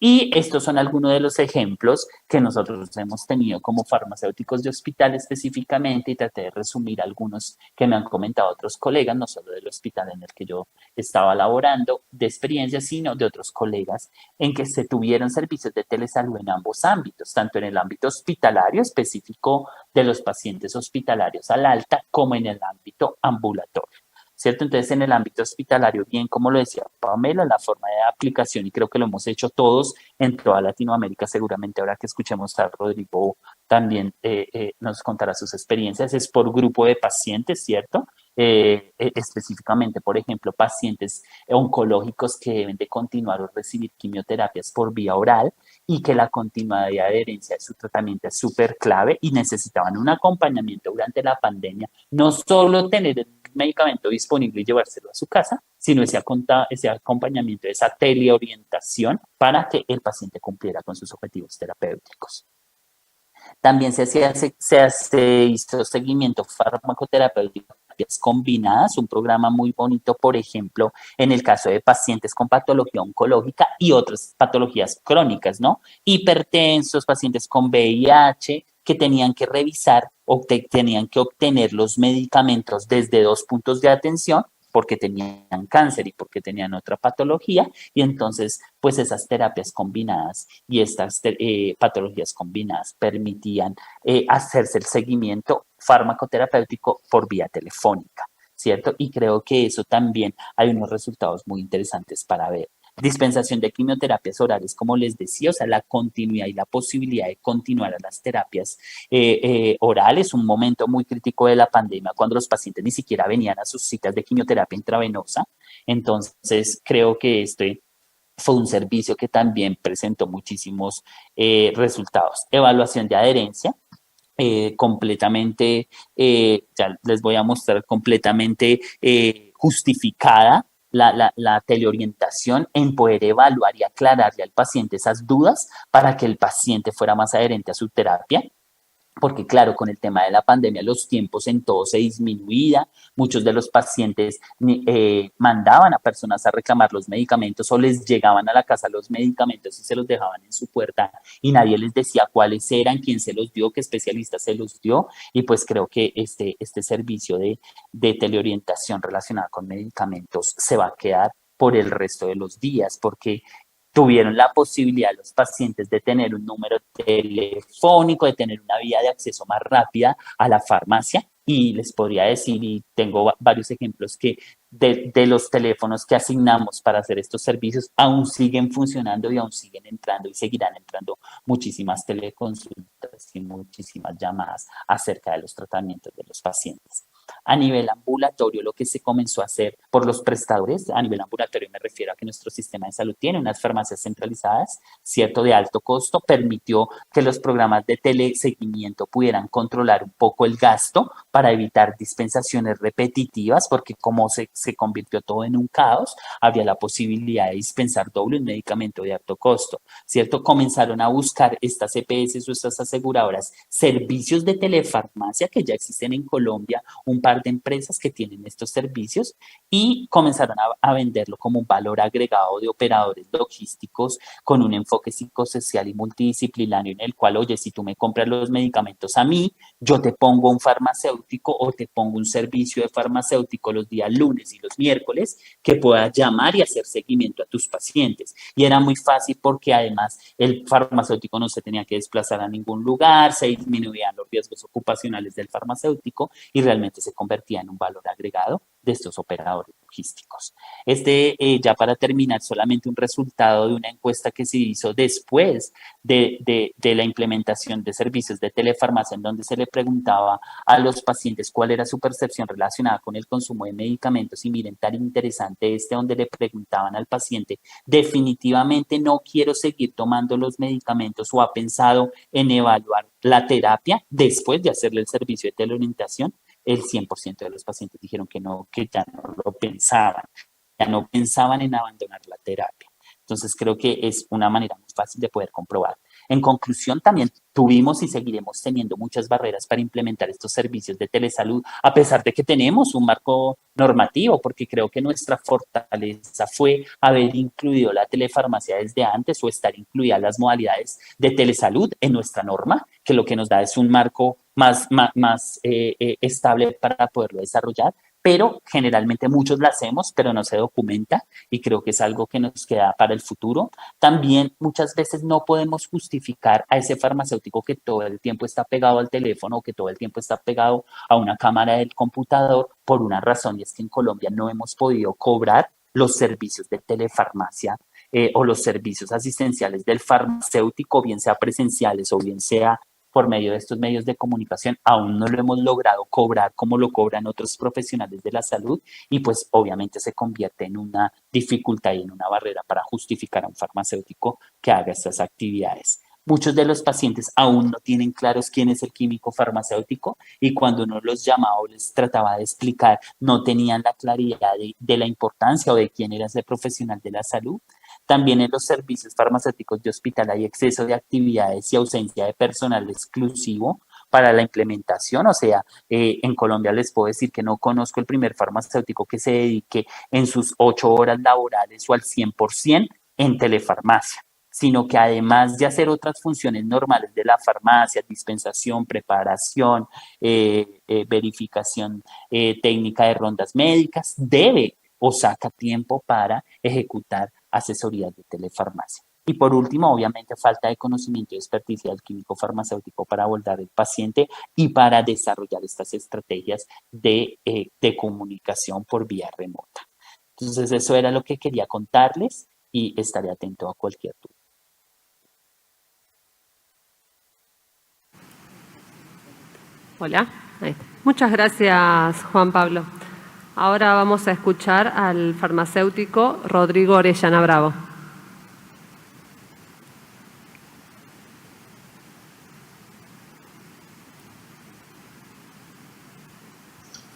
Y estos son algunos de los ejemplos que nosotros hemos tenido como farmacéuticos de hospital específicamente, y traté de resumir algunos que me han comentado otros colegas, no solo del hospital en el que yo estaba laborando, de experiencia, sino de otros colegas en que se tuvieron servicios de telesalud en ambos ámbitos, tanto en el ámbito hospitalario específico de los pacientes hospitalarios al alta, como en el ámbito ambulatorio, ¿cierto? Entonces, en el ámbito hospitalario, bien, como lo decía Pamela, la forma de aplicación, y creo que lo hemos hecho todos en toda Latinoamérica, seguramente ahora que escuchemos a Rodrigo también nos contará sus experiencias, es por grupo de pacientes, ¿cierto? Específicamente, por ejemplo, pacientes oncológicos que deben de continuar o recibir quimioterapias por vía oral y que la continuidad de adherencia de su tratamiento es súper clave y necesitaban un acompañamiento durante la pandemia, no solo tener el medicamento disponible y llevárselo a su casa, sino ese acompañamiento, esa teleorientación para que el paciente cumpliera con sus objetivos terapéuticos. También se hizo seguimiento farmacoterapéutico combinadas, un programa muy bonito, por ejemplo, en el caso de pacientes con patología oncológica y otras patologías crónicas, ¿no? Hipertensos, pacientes con VIH, que tenían que revisar o tenían que obtener los medicamentos desde 2 puntos de atención porque tenían cáncer y porque tenían otra patología, y entonces pues esas terapias combinadas y estas patologías combinadas permitían hacerse el seguimiento farmacoterapéutico por vía telefónica, ¿cierto? Y creo que eso también hay unos resultados muy interesantes para ver. Dispensación de quimioterapias orales, como les decía, o sea, la continuidad y la posibilidad de continuar a las terapias orales, un momento muy crítico de la pandemia, cuando los pacientes ni siquiera venían a sus citas de quimioterapia intravenosa. Entonces, creo que este fue un servicio que también presentó muchísimos resultados. Evaluación de adherencia, completamente, ya les voy a mostrar, completamente justificada la teleorientación en poder evaluar y aclararle al paciente esas dudas para que el paciente fuera más adherente a su terapia, porque claro, con el tema de la pandemia los tiempos en todo se disminuía, muchos de los pacientes mandaban a personas a reclamar los medicamentos o les llegaban a la casa los medicamentos y se los dejaban en su puerta y nadie les decía cuáles eran, quién se los dio, qué especialista se los dio, y pues creo que este servicio de teleorientación relacionada con medicamentos se va a quedar por el resto de los días, porque tuvieron la posibilidad los pacientes de tener un número telefónico, de tener una vía de acceso más rápida a la farmacia. Y les podría decir, y tengo varios ejemplos, que de los teléfonos que asignamos para hacer estos servicios aún siguen funcionando y aún siguen entrando y seguirán entrando muchísimas teleconsultas y muchísimas llamadas acerca de los tratamientos de los pacientes. A nivel ambulatorio, lo que se comenzó a hacer por los prestadores, a nivel ambulatorio me refiero a que nuestro sistema de salud tiene unas farmacias centralizadas, cierto, de alto costo, permitió que los programas de teleseguimiento pudieran controlar un poco el gasto para evitar dispensaciones repetitivas, porque como se convirtió todo en un caos, había la posibilidad de dispensar doble un medicamento de alto costo, ¿cierto? Comenzaron a buscar estas EPS o estas aseguradoras servicios de telefarmacia que ya existen en Colombia, un par de empresas que tienen estos servicios, y comenzaron a venderlo como un valor agregado de operadores logísticos con un enfoque psicosocial y multidisciplinario en el cual, oye, si tú me compras los medicamentos a mí, yo te pongo un farmacéutico o te pongo un servicio de farmacéutico los días lunes y los miércoles que pueda llamar y hacer seguimiento a tus pacientes. Y era muy fácil porque además el farmacéutico no se tenía que desplazar a ningún lugar, se disminuían los riesgos ocupacionales del farmacéutico y realmente se convertía en un valor agregado de estos operadores logísticos. Ya para terminar, solamente un resultado de una encuesta que se hizo después de la implementación de servicios de telefarmacia, en donde se le preguntaba a los pacientes cuál era su percepción relacionada con el consumo de medicamentos. Y miren, tan interesante donde le preguntaban al paciente, definitivamente no quiero seguir tomando los medicamentos o ha pensado en evaluar la terapia después de hacerle el servicio de teleorientación. El 100% de los pacientes dijeron que no, que ya no lo pensaban, ya no pensaban en abandonar la terapia. Entonces creo que es una manera muy fácil de poder comprobar. En conclusión, también tuvimos y seguiremos teniendo muchas barreras para implementar estos servicios de telesalud, a pesar de que tenemos un marco normativo, porque creo que nuestra fortaleza fue haber incluido la telefarmacia desde antes o estar incluidas las modalidades de telesalud en nuestra norma, que lo que nos da es un marco más estable para poderlo desarrollar, pero generalmente muchos la hacemos, pero no se documenta y creo que es algo que nos queda para el futuro. También muchas veces no podemos justificar a ese farmacéutico que todo el tiempo está pegado al teléfono o que todo el tiempo está pegado a una cámara del computador por una razón, y es que en Colombia no hemos podido cobrar los servicios de telefarmacia o los servicios asistenciales del farmacéutico, bien sea presenciales o bien sea por medio de estos medios de comunicación. Aún no lo hemos logrado cobrar como lo cobran otros profesionales de la salud, y pues obviamente se convierte en una dificultad y en una barrera para justificar a un farmacéutico que haga estas actividades. Muchos de los pacientes aún no tienen claros quién es el químico farmacéutico, y cuando uno los llamaba o les trataba de explicar, no tenían la claridad de la importancia o de quién era ese profesional de la salud. También en los servicios farmacéuticos de hospital hay exceso de actividades y ausencia de personal exclusivo para la implementación. O sea, en Colombia les puedo decir que no conozco el primer farmacéutico que se dedique en sus 8 horas laborales o al 100% en telefarmacia, sino que además de hacer otras funciones normales de la farmacia, dispensación, preparación, verificación técnica de rondas médicas, debe o saca tiempo para ejecutar asesorías de telefarmacia. Y por último, obviamente, falta de conocimiento y experticia del químico farmacéutico para abordar el paciente y para desarrollar estas estrategias de comunicación por vía remota. Entonces, eso era lo que quería contarles y estaré atento a cualquier duda. Hola. Ahí está. Muchas gracias, Juan Pablo. Ahora vamos a escuchar al farmacéutico Rodrigo Orellana Bravo.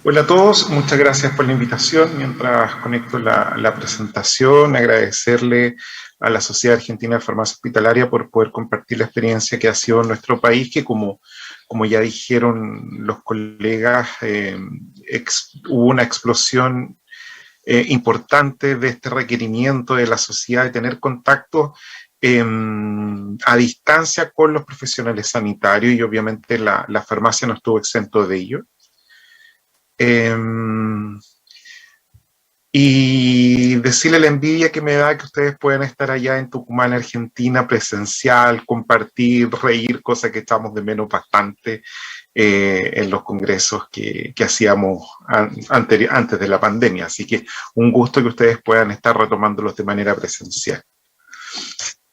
Hola a todos, muchas gracias por la invitación. Mientras conecto la presentación, agradecerle a la Sociedad Argentina de Farmacia Hospitalaria por poder compartir la experiencia que ha sido en nuestro país, que como ya dijeron los colegas, hubo una explosión importante de este requerimiento de la sociedad de tener contacto a distancia con los profesionales sanitarios, y obviamente la farmacia no estuvo exento de ello. Y decirle la envidia que me da que ustedes puedan estar allá en Tucumán, Argentina, presencial, compartir, reír, cosa que echamos de menos bastante en los congresos que hacíamos antes de la pandemia. Así que un gusto que ustedes puedan estar retomándolos de manera presencial.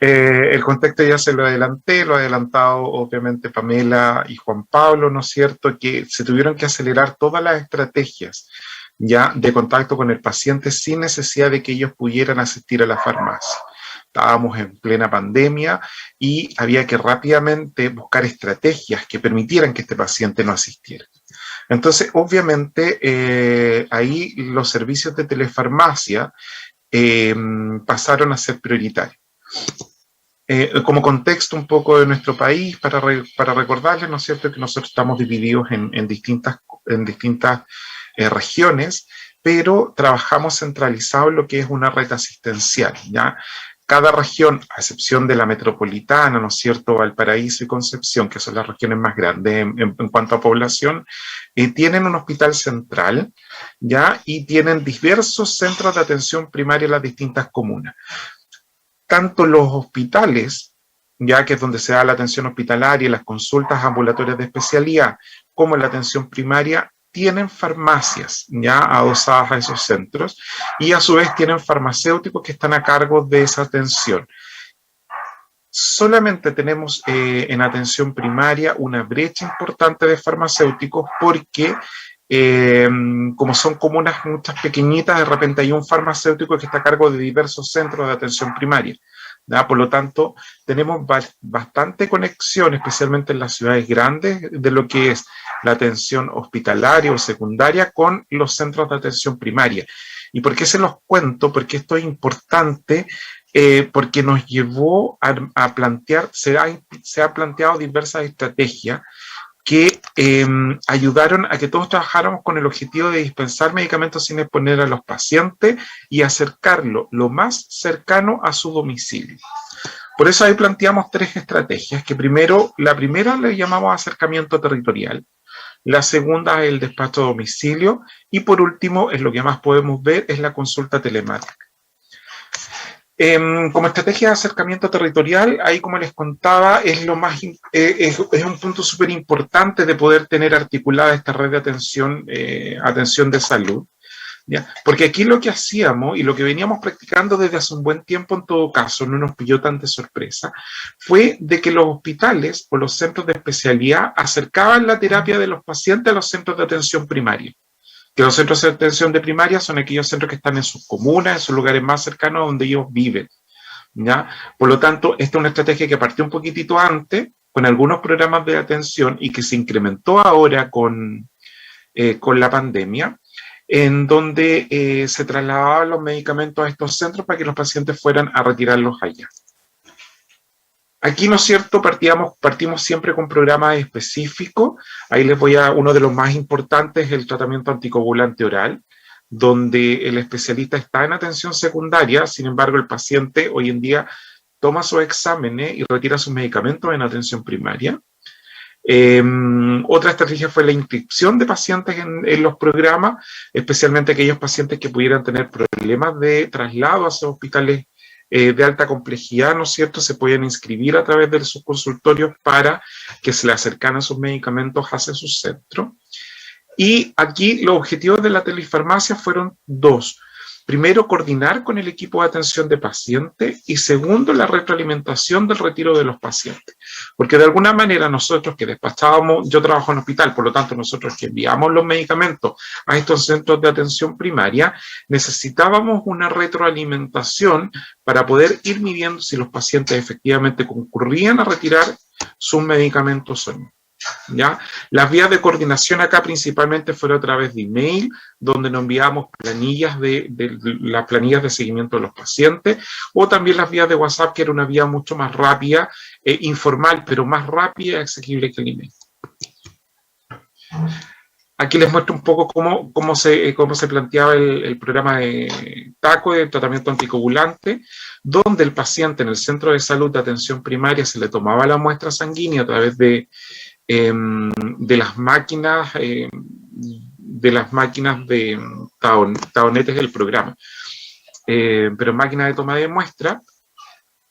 El contexto ya se lo adelanté, lo ha adelantado obviamente Pamela y Juan Pablo, ¿no es cierto?, que se tuvieron que acelerar todas las estrategias ya de contacto con el paciente sin necesidad de que ellos pudieran asistir a la farmacia. Estábamos en plena pandemia y había que rápidamente buscar estrategias que permitieran que este paciente no asistiera. Entonces, obviamente, ahí los servicios de telefarmacia pasaron a ser prioritarios. Como contexto un poco de nuestro país, para recordarles, ¿no es cierto?, que nosotros estamos divididos en distintas regiones, pero trabajamos centralizados en lo que es una red asistencial, ¿ya? Cada región, a excepción de la metropolitana, ¿no es cierto?, Valparaíso y Concepción, que son las regiones más grandes en cuanto a población, tienen un hospital central, ¿ya? Y tienen diversos centros de atención primaria en las distintas comunas. Tanto los hospitales, ya que es donde se da la atención hospitalaria y las consultas ambulatorias de especialidad, como la atención primaria, tienen farmacias ya adosadas a esos centros y a su vez tienen farmacéuticos que están a cargo de esa atención. Solamente tenemos en atención primaria una brecha importante de farmacéuticos porque como son comunas muchas pequeñitas, de repente hay un farmacéutico que está a cargo de diversos centros de atención primaria, ¿ya? Por lo tanto, tenemos bastante conexión, especialmente en las ciudades grandes, de lo que es la atención hospitalaria o secundaria con los centros de atención primaria. ¿Y por qué se los cuento? Porque esto es importante, porque nos llevó a plantear, se ha planteado diversas estrategias que ayudaron a que todos trabajáramos con el objetivo de dispensar medicamentos sin exponer a los pacientes y acercarlo lo más cercano a su domicilio. Por eso ahí planteamos 3 estrategias, que la primera le llamamos acercamiento territorial, la segunda es el despacho a domicilio y por último, es lo que más podemos ver, es la consulta telemática. Como estrategia de acercamiento territorial, ahí como les contaba, es un punto súper importante de poder tener articulada esta red de atención de salud, ¿ya? Porque aquí lo que hacíamos y lo que veníamos practicando desde hace un buen tiempo en todo caso, no nos pilló tan de sorpresa, fue de que los hospitales o los centros de especialidad acercaban la terapia de los pacientes a los centros de atención primaria. Que los centros de atención de primaria son aquellos centros que están en sus comunas, en sus lugares más cercanos a donde ellos viven, ¿ya? Por lo tanto, esta es una estrategia que partió un poquitito antes, con algunos programas de atención y que se incrementó ahora con la pandemia, en donde se trasladaban los medicamentos a estos centros para que los pacientes fueran a retirarlos allá. Aquí, ¿no es cierto?, partimos siempre con programas específicos. Ahí les voy a, uno de los más importantes, el tratamiento anticoagulante oral, donde el especialista está en atención secundaria, sin embargo el paciente hoy en día toma sus exámenes y retira sus medicamentos en atención primaria. Otra estrategia fue la inscripción de pacientes en los programas, especialmente aquellos pacientes que pudieran tener problemas de traslado hacia hospitales de alta complejidad, ¿no es cierto? Se podían inscribir a través de sus consultorios para que se le acercaran sus medicamentos hacia su centro. Y aquí los objetivos de la telefarmacia fueron dos. Primero, coordinar con el equipo de atención de pacientes y segundo, la retroalimentación del retiro de los pacientes. Porque de alguna manera nosotros que despachábamos, yo trabajo en hospital, por lo tanto nosotros que enviamos los medicamentos a estos centros de atención primaria, necesitábamos una retroalimentación para poder ir midiendo si los pacientes efectivamente concurrían a retirar sus medicamentos o no. ¿Ya? Las vías de coordinación acá principalmente fueron a través de email, donde nos enviamos planillas las planillas de seguimiento de los pacientes, o también las vías de WhatsApp, que era una vía mucho más rápida, informal, pero más rápida y asequible que el email. Aquí les muestro un poco cómo se planteaba el programa de TACO, de tratamiento anticoagulante, donde el paciente en el centro de salud de atención primaria se le tomaba la muestra sanguínea a través de las máquinas de taonetes del programa, pero máquinas de toma de muestra.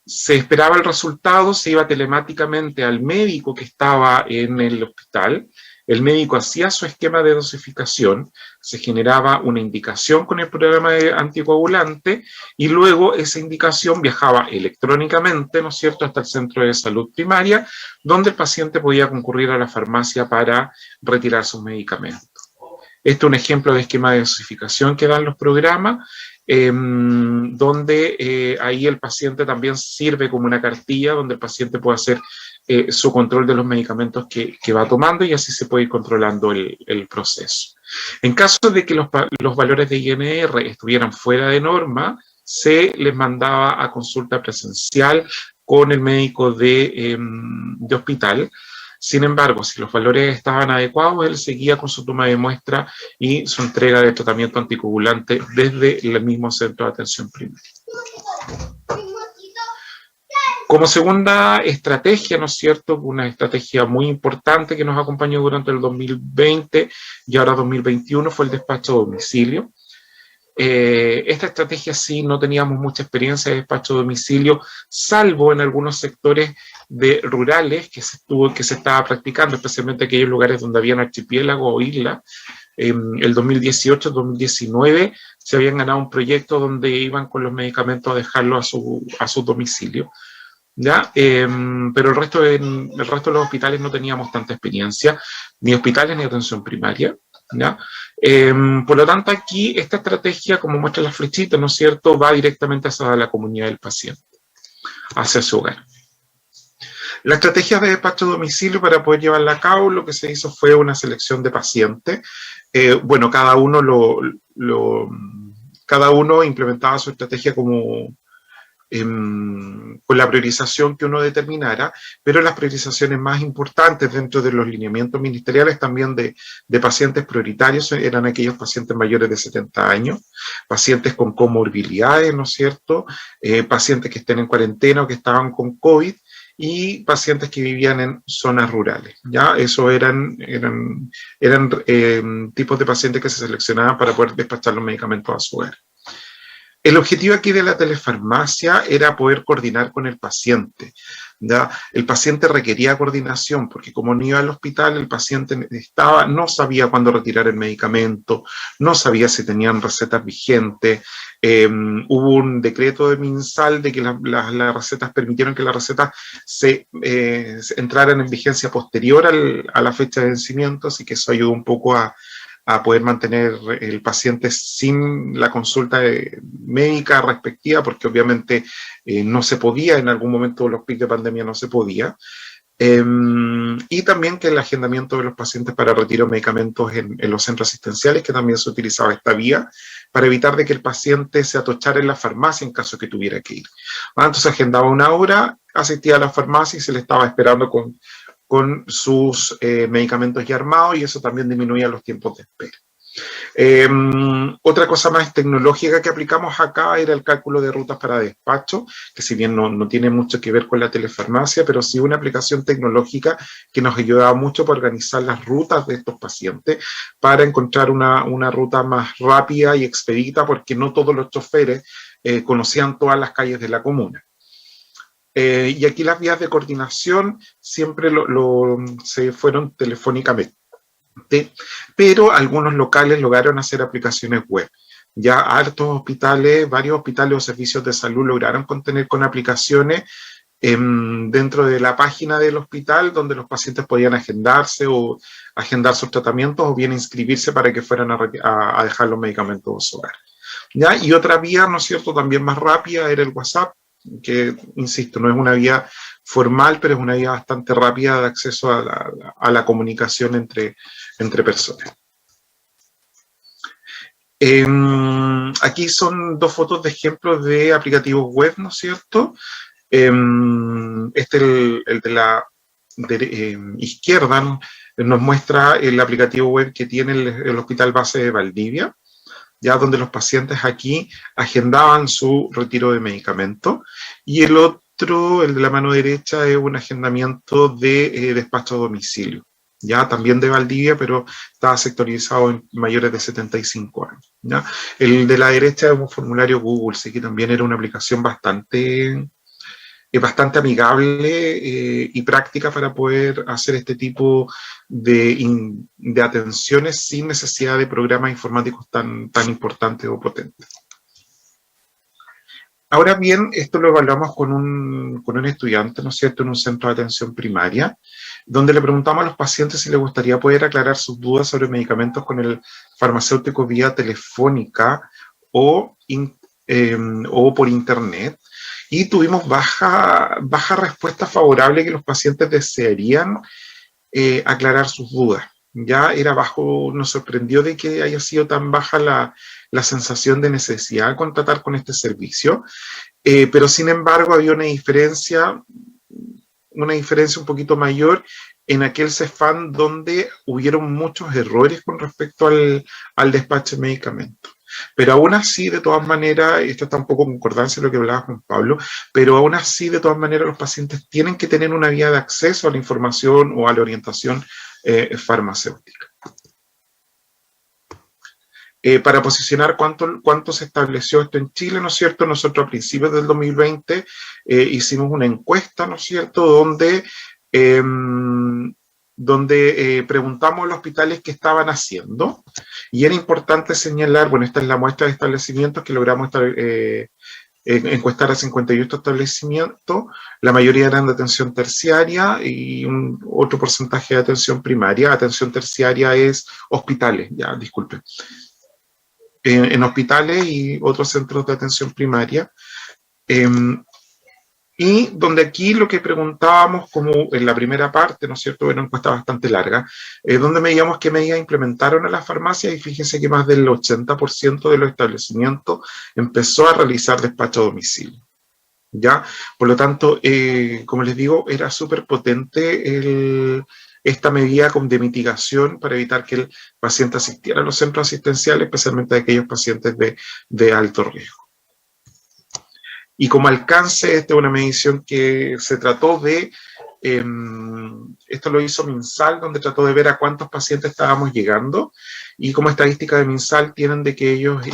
Se esperaba el resultado, se iba telemáticamente al médico que estaba en el hospital, el médico hacía su esquema de dosificación, se generaba una indicación con el programa de anticoagulante y luego esa indicación viajaba electrónicamente, ¿no es cierto?, hasta el centro de salud primaria, donde el paciente podía concurrir a la farmacia para retirar sus medicamentos. Este es un ejemplo de esquema de dosificación que dan los programas, donde ahí el paciente también sirve como una cartilla donde el paciente puede hacer su control de los medicamentos que va tomando y así se puede ir controlando el proceso. En caso de que los valores de INR estuvieran fuera de norma, se les mandaba a consulta presencial con el médico de hospital. Sin embargo, si los valores estaban adecuados, él seguía con su toma de muestra y su entrega de tratamiento anticoagulante desde el mismo centro de atención primaria. Como segunda estrategia, ¿no es cierto?, una estrategia muy importante que nos acompañó durante el 2020 y ahora 2021 fue el despacho a domicilio. Esta estrategia sí no teníamos mucha experiencia de despacho a domicilio, salvo en algunos sectores rurales que se estaba practicando, especialmente aquellos lugares donde habían archipiélagos o islas. En el 2018-2019 se habían ganado un proyecto donde iban con los medicamentos a dejarlo a su domicilio. ¿Ya? Pero el resto de los hospitales no teníamos tanta experiencia, ni hospitales ni atención primaria. ¿Ya? Por lo tanto, aquí esta estrategia, como muestra la flechita, ¿no es cierto?, va directamente hacia la comunidad del paciente, hacia su hogar. La estrategia de despacho a domicilio, para poder llevarla a cabo, lo que se hizo fue una selección de pacientes. Bueno, cada uno implementaba su estrategia con la priorización que uno determinara, pero las priorizaciones más importantes dentro de los lineamientos ministeriales también de pacientes prioritarios eran aquellos pacientes mayores de 70 años, pacientes con comorbilidades, ¿no es cierto?, pacientes que estén en cuarentena o que estaban con COVID, y pacientes que vivían en zonas rurales. ¿Ya? Eso eran tipos de pacientes que se seleccionaban para poder despachar los medicamentos a su hogar. El objetivo aquí de la telefarmacia era poder coordinar con el paciente. ¿Ya? El paciente requería coordinación porque como no iba al hospital, el paciente no sabía cuándo retirar el medicamento, no sabía si tenían recetas vigentes. Hubo un decreto de MinSal de que las recetas permitieron que las recetas se entraran en vigencia posterior a la fecha de vencimiento, así que eso ayudó un poco a poder mantener el paciente sin la consulta médica respectiva, porque obviamente no se podía, en algún momento los picos de pandemia no se podía. Y también que el agendamiento de los pacientes para retiro de medicamentos en los centros asistenciales, que también se utilizaba esta vía, para evitar de que el paciente se atochara en la farmacia en caso que tuviera que ir. Entonces agendaba una hora, asistía a la farmacia y se le estaba esperando con sus medicamentos ya armados, y eso también disminuía los tiempos de espera. Otra cosa más tecnológica que aplicamos acá era el cálculo de rutas para despacho, que si bien no tiene mucho que ver con la telefarmacia, pero sí una aplicación tecnológica que nos ayudaba mucho para organizar las rutas de estos pacientes, para encontrar una ruta más rápida y expedita, porque no todos los choferes conocían todas las calles de la comuna. Y aquí las vías de coordinación siempre se fueron telefónicamente, pero algunos locales lograron hacer aplicaciones web. Ya hartos hospitales, varios hospitales o servicios de salud lograron contener con aplicaciones dentro de la página del hospital, donde los pacientes podían agendarse o agendar sus tratamientos o bien inscribirse para que fueran a dejar los medicamentos en su hogar. ¿Ya? Y otra vía, ¿no es cierto?, también más rápida era el WhatsApp, que, insisto, no es una vía formal, pero es una vía bastante rápida de acceso a la comunicación entre personas. Aquí son dos fotos de ejemplos de aplicativos web, ¿no es cierto? El de la izquierda nos muestra el aplicativo web que tiene el Hospital Base de Valdivia, ya donde los pacientes aquí agendaban su retiro de medicamentos, y el otro, el de la mano derecha, es un agendamiento de despacho a domicilio, ya también de Valdivia, pero estaba sectorizado en mayores de 75 años. ¿Ya? El de la derecha es un formulario Google, sí, que también era una aplicación bastante amigable y práctica para poder hacer este tipo de atenciones sin necesidad de programas informáticos tan importantes o potentes. Ahora bien, esto lo evaluamos con un estudiante, ¿no es cierto?, en un centro de atención primaria, donde le preguntamos a los pacientes si les gustaría poder aclarar sus dudas sobre medicamentos con el farmacéutico vía telefónica o por internet, y tuvimos baja respuesta favorable, que los pacientes desearían aclarar sus dudas. Ya era bajo, nos sorprendió de que haya sido tan baja la sensación de necesidad de contratar con este servicio, pero sin embargo había una diferencia un poquito mayor en aquel CEFAM donde hubieron muchos errores con respecto al despacho de medicamentos. Pero aún así, de todas maneras, esto está un poco en concordancia con lo que hablaba Juan Pablo, pero aún así, de todas maneras, los pacientes tienen que tener una vía de acceso a la información o a la orientación farmacéutica. Para posicionar cuánto se estableció esto en Chile, ¿no es cierto? Nosotros a principios del 2020 hicimos una encuesta, ¿no es cierto?, donde preguntamos a los hospitales qué estaban haciendo, y era importante señalar, bueno, esta es la muestra de establecimientos que logramos encuestar a 58 establecimientos, la mayoría eran de atención terciaria y otro porcentaje de atención primaria. Atención terciaria es hospitales, ya, disculpen. En hospitales y otros centros de atención primaria. Y donde aquí lo que preguntábamos, como en la primera parte, ¿no es cierto?, era una encuesta bastante larga, donde medíamos qué medidas implementaron a las farmacias, y fíjense que más del 80% de los establecimientos empezó a realizar despacho a domicilio. ¿Ya? Por lo tanto, como les digo, era súper potente esta medida de mitigación para evitar que el paciente asistiera a los centros asistenciales, especialmente a aquellos pacientes de alto riesgo. Y como alcance, esta es una medición que se trató de, esto lo hizo MinSal, donde trató de ver a cuántos pacientes estábamos llegando, y como estadística de MinSal tienen de que ellos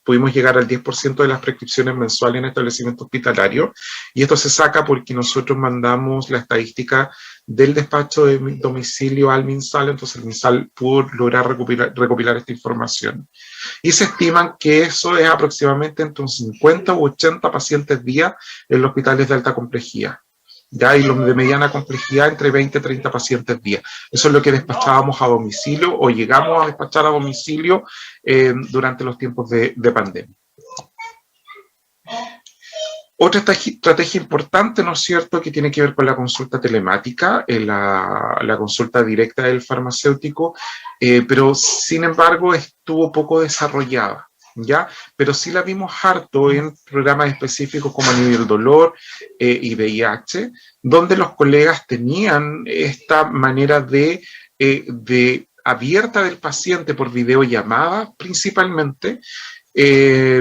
pudimos llegar al 10% de las prescripciones mensuales en establecimiento hospitalario, y esto se saca porque nosotros mandamos la estadística del despacho de domicilio al MinSal, entonces el MinSal pudo lograr recopilar esta información. Y se estiman que eso es aproximadamente entre un 50 u 80 pacientes día en los hospitales de alta complejidad. Ya, y los de mediana complejidad entre 20 y 30 pacientes día. Eso es lo que despachábamos a domicilio o llegamos a despachar a domicilio durante los tiempos de pandemia. Otra estrategia importante, ¿no es cierto?, que tiene que ver con la consulta telemática, la consulta directa del farmacéutico, pero sin embargo estuvo poco desarrollada, ¿ya? Pero sí la vimos harto en programas específicos como Anillo del Dolor y VIH, donde los colegas tenían esta manera de abierta del paciente por videollamada principalmente,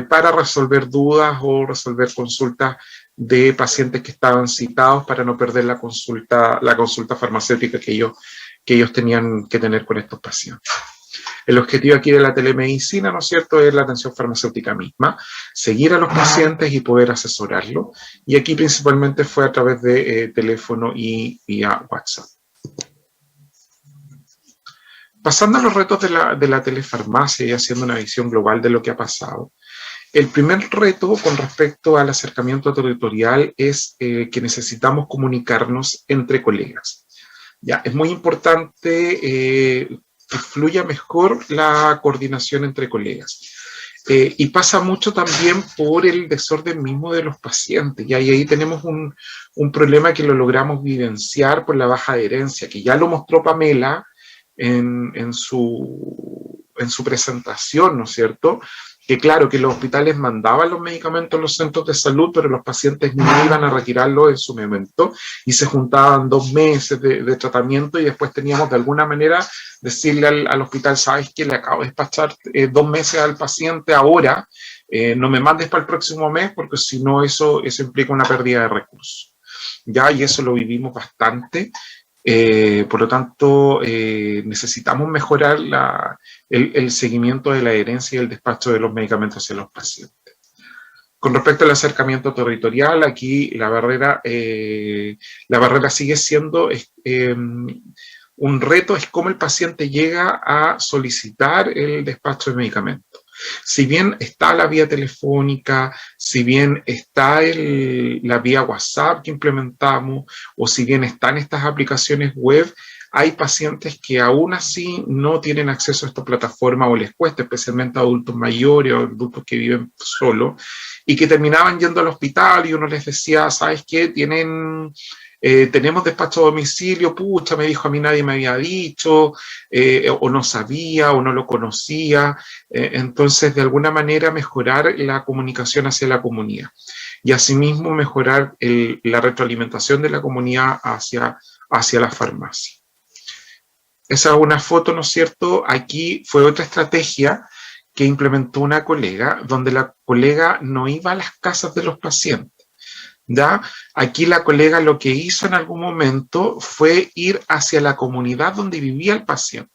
para resolver dudas o resolver consultas de pacientes que estaban citados para no perder la consulta farmacéutica que ellos tenían que tener con estos pacientes. El objetivo aquí de la telemedicina, ¿no es cierto?, es la atención farmacéutica misma, seguir a los pacientes y poder asesorarlos. Y aquí principalmente fue a través de teléfono y vía WhatsApp. Pasando a los retos de la telefarmacia y haciendo una visión global de lo que ha pasado, el primer reto con respecto al acercamiento territorial es que necesitamos comunicarnos entre colegas. Ya, es muy importante que fluya mejor la coordinación entre colegas. Y pasa mucho también por el desorden mismo de los pacientes. Ya, y ahí tenemos un problema que lo logramos vivenciar por la baja adherencia, que ya lo mostró Pamela en su presentación, ¿no es cierto? Que claro, que los hospitales mandaban los medicamentos a los centros de salud, pero los pacientes no iban a retirarlos en su momento y se juntaban 2 meses de tratamiento y después teníamos de alguna manera decirle al hospital, ¿sabes qué? Le acabo de despachar 2 meses al paciente ahora, no me mandes para el próximo mes porque si no eso implica una pérdida de recursos. Ya, y eso lo vivimos bastante. Por lo tanto, necesitamos mejorar el seguimiento de la adherencia y el despacho de los medicamentos hacia los pacientes. Con respecto al acercamiento territorial, aquí la barrera sigue siendo un reto, es cómo el paciente llega a solicitar el despacho de medicamentos. Si bien está la vía telefónica, si bien está la vía WhatsApp que implementamos, o si bien están estas aplicaciones web, hay pacientes que aún así no tienen acceso a esta plataforma o les cuesta, especialmente a adultos mayores o adultos que viven solos, y que terminaban yendo al hospital y uno les decía, ¿sabes qué? Tenemos despacho a domicilio, pucha, me dijo, a mí nadie me había dicho, o no sabía, o no lo conocía. Entonces, de alguna manera, mejorar la comunicación hacia la comunidad. Y asimismo, mejorar la retroalimentación de la comunidad hacia la farmacia. Esa es una foto, ¿no es cierto? Aquí fue otra estrategia que implementó una colega, donde la colega no iba a las casas de los pacientes. ¿Ya? Aquí la colega lo que hizo en algún momento fue ir hacia la comunidad donde vivía el paciente.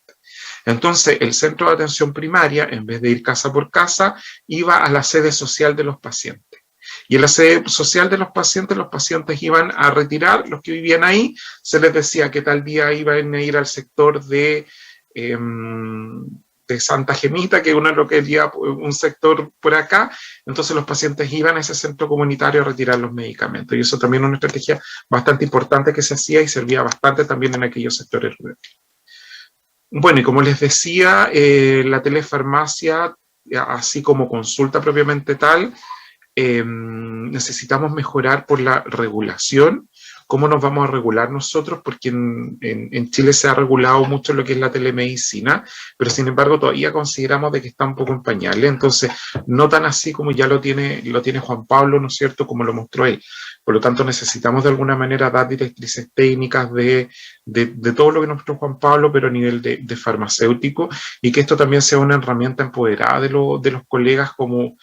Entonces, el centro de atención primaria, en vez de ir casa por casa, iba a la sede social de los pacientes. Y en la sede social de los pacientes iban a retirar, los que vivían ahí, se les decía que tal día iban a ir al sector de Santa Gemita, que uno lo quería un sector por acá, entonces los pacientes iban a ese centro comunitario a retirar los medicamentos. Y eso también es una estrategia bastante importante que se hacía y servía bastante también en aquellos sectores rurales. Bueno, y como les decía, la telefarmacia, así como consulta propiamente tal, necesitamos mejorar por la regulación. ¿Cómo nos vamos a regular nosotros? Porque en Chile se ha regulado mucho lo que es la telemedicina, pero sin embargo todavía consideramos de que está un poco en pañales, entonces no tan así como ya lo tiene Juan Pablo, ¿no es cierto?, como lo mostró él. Por lo tanto, necesitamos de alguna manera dar directrices técnicas de todo lo que nos mostró Juan Pablo, pero a nivel de farmacéutico, y que esto también sea una herramienta empoderada de los colegas como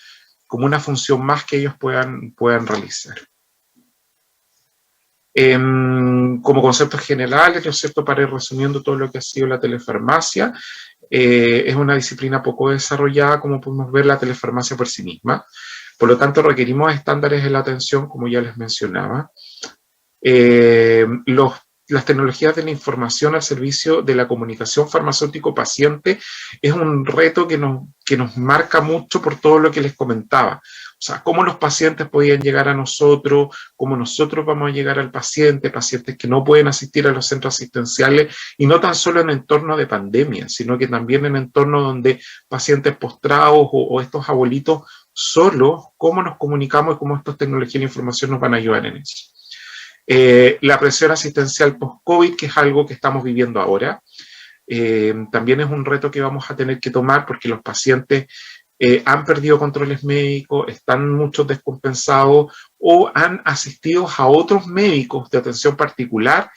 una función más que ellos puedan realizar. Como conceptos generales, ¿no es cierto?, para ir resumiendo todo lo que ha sido la telefarmacia, es una disciplina poco desarrollada, como podemos ver, la telefarmacia por sí misma. Por lo tanto, requerimos estándares de la atención, como ya les mencionaba. Las tecnologías de la información al servicio de la comunicación farmacéutico-paciente es un reto que nos marca mucho por todo lo que les comentaba. O sea, cómo los pacientes podían llegar a nosotros, cómo nosotros vamos a llegar al paciente, pacientes que no pueden asistir a los centros asistenciales, y no tan solo en entorno de pandemia, sino que también en entornos donde pacientes postrados o estos abuelitos solos, cómo nos comunicamos y cómo estas tecnologías de la información nos van a ayudar en eso. La presión asistencial post-COVID, que es algo que estamos viviendo ahora, también es un reto que vamos a tener que tomar porque los pacientes han perdido controles médicos, están muchos descompensados o han asistido a otros médicos de atención particular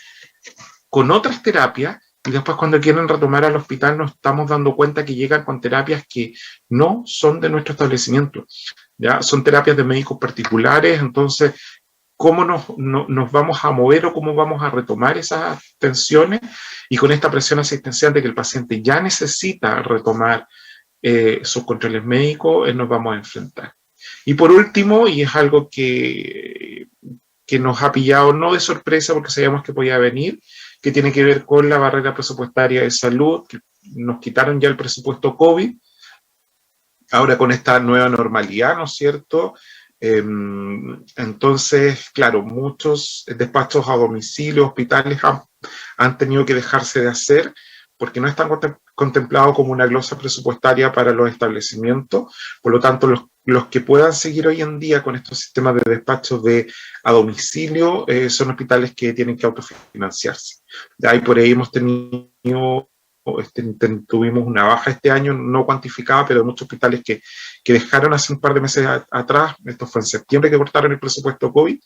con otras terapias y después cuando quieren retomar al hospital nos estamos dando cuenta que llegan con terapias que no son de nuestro establecimiento, ¿ya? Son terapias de médicos particulares, entonces, ¿cómo nos vamos a mover o cómo vamos a retomar esas tensiones? Y con esta presión asistencial de que el paciente ya necesita retomar sus controles médicos, nos vamos a enfrentar. Y por último, y es algo que nos ha pillado no de sorpresa porque sabíamos que podía venir, que tiene que ver con la barrera presupuestaria de salud, que nos quitaron ya el presupuesto COVID, ahora con esta nueva normalidad, ¿no es cierto? Entonces, claro, muchos despachos a domicilio, hospitales han tenido que dejarse de hacer porque no están contemplados como una glosa presupuestaria para los establecimientos. Por lo tanto, los que puedan seguir hoy en día con estos sistemas de despachos a domicilio son hospitales que tienen que autofinanciarse. De ahí por ahí hemos tenido, tuvimos una baja este año, no cuantificada, pero muchos hospitales que dejaron hace un par de meses atrás, esto fue en septiembre que cortaron el presupuesto COVID,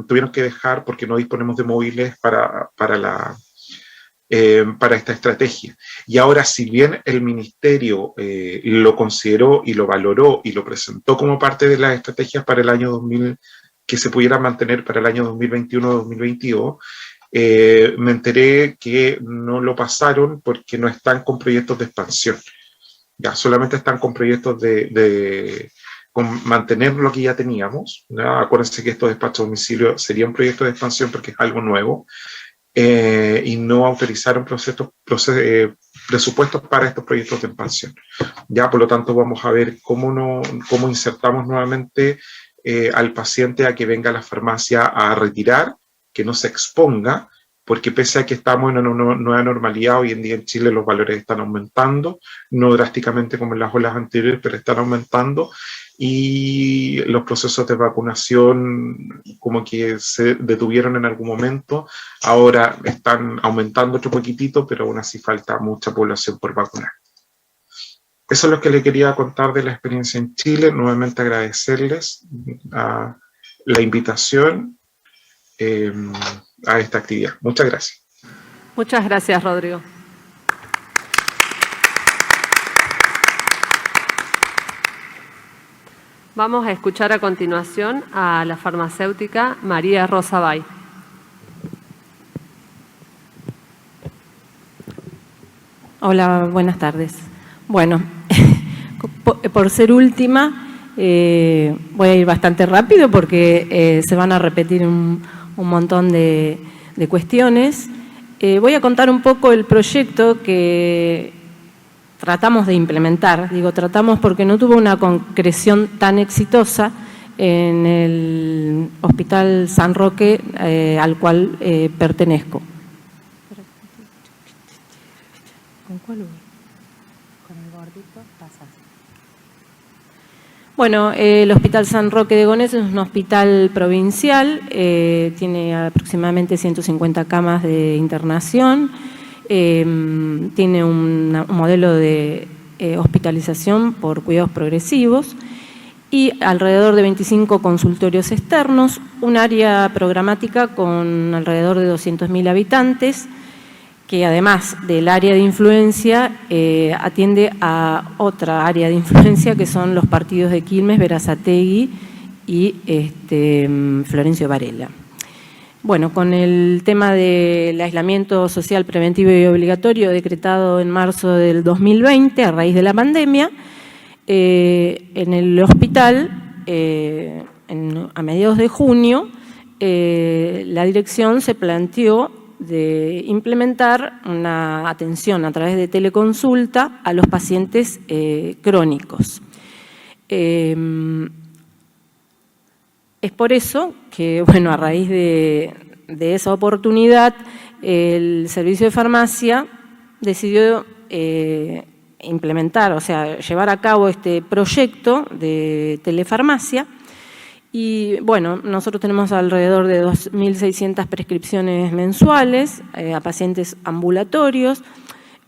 tuvieron que dejar porque no disponemos de móviles para esta estrategia. Y ahora, si bien el ministerio lo consideró y lo valoró y lo presentó como parte de las estrategias para el año 2000, que se pudiera mantener para el año 2021-2022, me enteré que no lo pasaron porque no están con proyectos de expansión. Ya solamente están con proyectos con mantener lo que ya teníamos, ¿no? Acuérdense que estos despachos a domicilio serían proyectos de expansión porque es algo nuevo. Y no autorizaron presupuestos para estos proyectos de expansión. Ya, por lo tanto, vamos a ver cómo insertamos nuevamente al paciente a que venga a la farmacia a retirar, que no se exponga, porque pese a que estamos en una nueva normalidad, hoy en día en Chile los valores están aumentando, no drásticamente como en las olas anteriores, pero están aumentando, y los procesos de vacunación como que se detuvieron en algún momento, ahora están aumentando otro poquitito, pero aún así falta mucha población por vacunar. Eso es lo que le quería contar de la experiencia en Chile. Nuevamente agradecerles la invitación a esta actividad. Muchas gracias. Muchas gracias, Rodrigo. Vamos a escuchar a continuación a la farmacéutica María Rosa Bay. Hola, buenas tardes. Bueno, por ser última, voy a ir bastante rápido porque se van a repetir un montón de cuestiones. Voy a contar un poco el proyecto que tratamos de implementar. Digo tratamos porque no tuvo una concreción tan exitosa en el Hospital San Roque al cual pertenezco. ¿Con cuál voy? Con el gordito pasas. Bueno, el Hospital San Roque de Gonés es un hospital provincial, tiene aproximadamente 150 camas de internación, tiene un modelo de hospitalización por cuidados progresivos y alrededor de 25 consultorios externos, un área programática con alrededor de 200.000 habitantes, que además del área de influencia atiende a otra área de influencia que son los partidos de Quilmes, Berazategui y Florencio Varela. Bueno, con el tema del aislamiento social preventivo y obligatorio decretado en marzo del 2020 a raíz de la pandemia, en el hospital, a mediados de junio, la dirección se planteó de implementar una atención a través de teleconsulta a los pacientes crónicos. Es por eso que, bueno, a raíz de esa oportunidad, el servicio de farmacia decidió implementar, o sea, llevar a cabo este proyecto de telefarmacia. Y bueno, nosotros tenemos alrededor de 2.600 prescripciones mensuales a pacientes ambulatorios.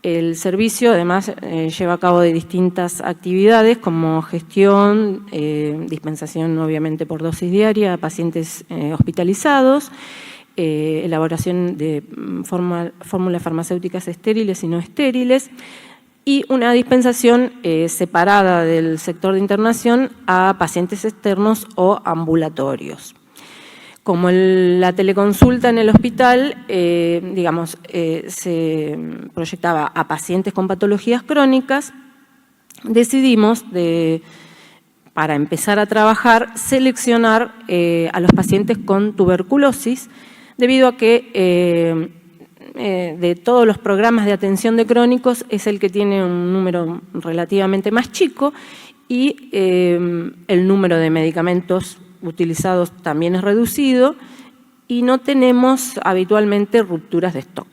El servicio además lleva a cabo de distintas actividades como gestión, dispensación obviamente por dosis diaria a pacientes hospitalizados, elaboración de fórmulas farmacéuticas estériles y no estériles, y una dispensación separada del sector de internación a pacientes externos o ambulatorios. Como la teleconsulta en el hospital, se proyectaba a pacientes con patologías crónicas, decidimos, para empezar a trabajar, seleccionar a los pacientes con tuberculosis, debido a que de todos los programas de atención de crónicos es el que tiene un número relativamente más chico y el número de medicamentos utilizados también es reducido y no tenemos habitualmente rupturas de stock.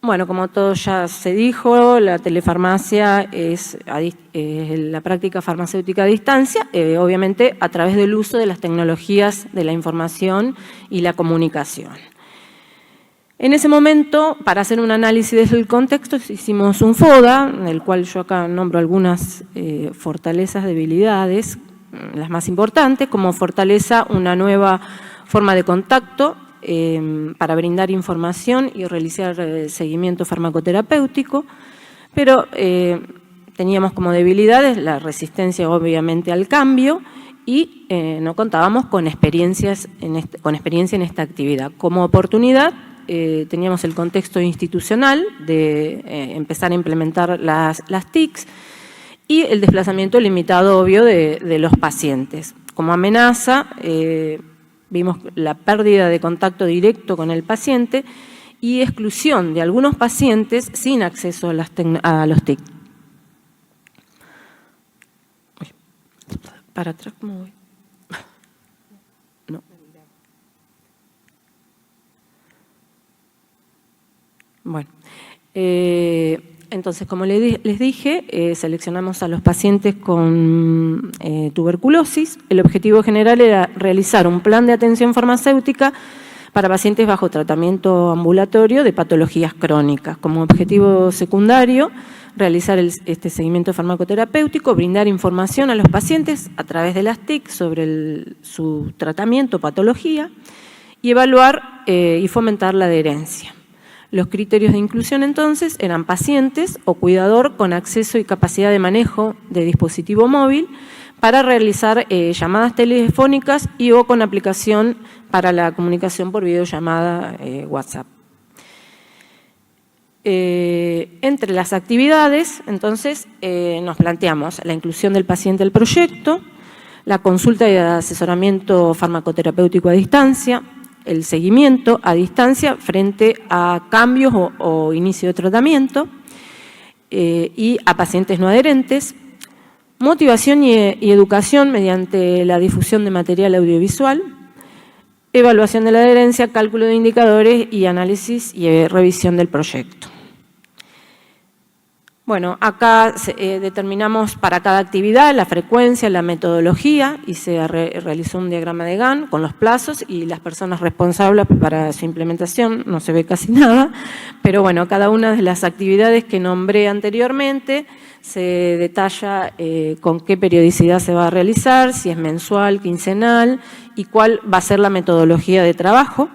Bueno, como todo ya se dijo, la telefarmacia es la práctica farmacéutica a distancia, obviamente a través del uso de las tecnologías de la información y la comunicación. En ese momento, para hacer un análisis del contexto, hicimos un FODA, en el cual yo acá nombro algunas fortalezas, debilidades, las más importantes, como fortaleza una nueva forma de contacto para brindar información y realizar seguimiento farmacoterapéutico, pero teníamos como debilidades la resistencia obviamente al cambio y no contábamos con experiencia en esta actividad. Como oportunidad teníamos el contexto institucional de empezar a implementar las TICs y el desplazamiento limitado obvio de los pacientes. Como amenaza vimos la pérdida de contacto directo con el paciente y exclusión de algunos pacientes sin acceso a los TIC. Para atrás, ¿cómo voy? No. Bueno, entonces, como les dije, seleccionamos a los pacientes con tuberculosis. El objetivo general era realizar un plan de atención farmacéutica para pacientes bajo tratamiento ambulatorio de patologías crónicas. Como objetivo secundario, realizar este seguimiento farmacoterapéutico, brindar información a los pacientes a través de las TIC sobre su tratamiento o patología y evaluar y fomentar la adherencia. Los criterios de inclusión, entonces, eran pacientes o cuidador con acceso y capacidad de manejo de dispositivo móvil para realizar llamadas telefónicas y o con aplicación para la comunicación por videollamada WhatsApp. Entre las actividades, entonces, nos planteamos la inclusión del paciente al proyecto, la consulta y asesoramiento farmacoterapéutico a distancia, el seguimiento a distancia frente a cambios o inicio de tratamiento y a pacientes no adherentes, motivación y educación mediante la difusión de material audiovisual, evaluación de la adherencia, cálculo de indicadores y análisis y revisión del proyecto. Bueno, acá determinamos para cada actividad la frecuencia, la metodología y se realizó un diagrama de Gantt con los plazos y las personas responsables para su implementación. No se ve casi nada, pero bueno, cada una de las actividades que nombré anteriormente se detalla con qué periodicidad se va a realizar, si es mensual, quincenal y cuál va a ser la metodología de trabajo.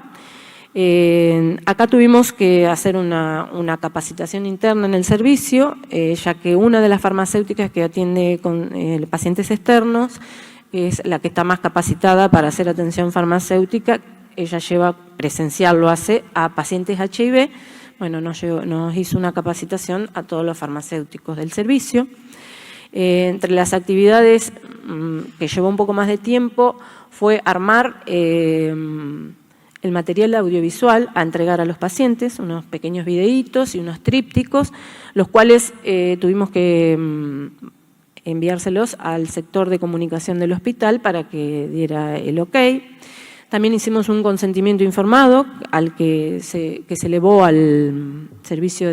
Acá tuvimos que hacer una capacitación interna en el servicio, ya que una de las farmacéuticas que atiende con pacientes externos es la que está más capacitada para hacer atención farmacéutica. Ella lleva presencial, lo hace a pacientes HIV. Bueno, nos hizo una capacitación a todos los farmacéuticos del servicio. Entre las actividades que llevó un poco más de tiempo fue armar el material audiovisual a entregar a los pacientes, unos pequeños videitos y unos trípticos, los cuales tuvimos que enviárselos al sector de comunicación del hospital para que diera el ok. También hicimos un consentimiento informado al que se elevó al servicio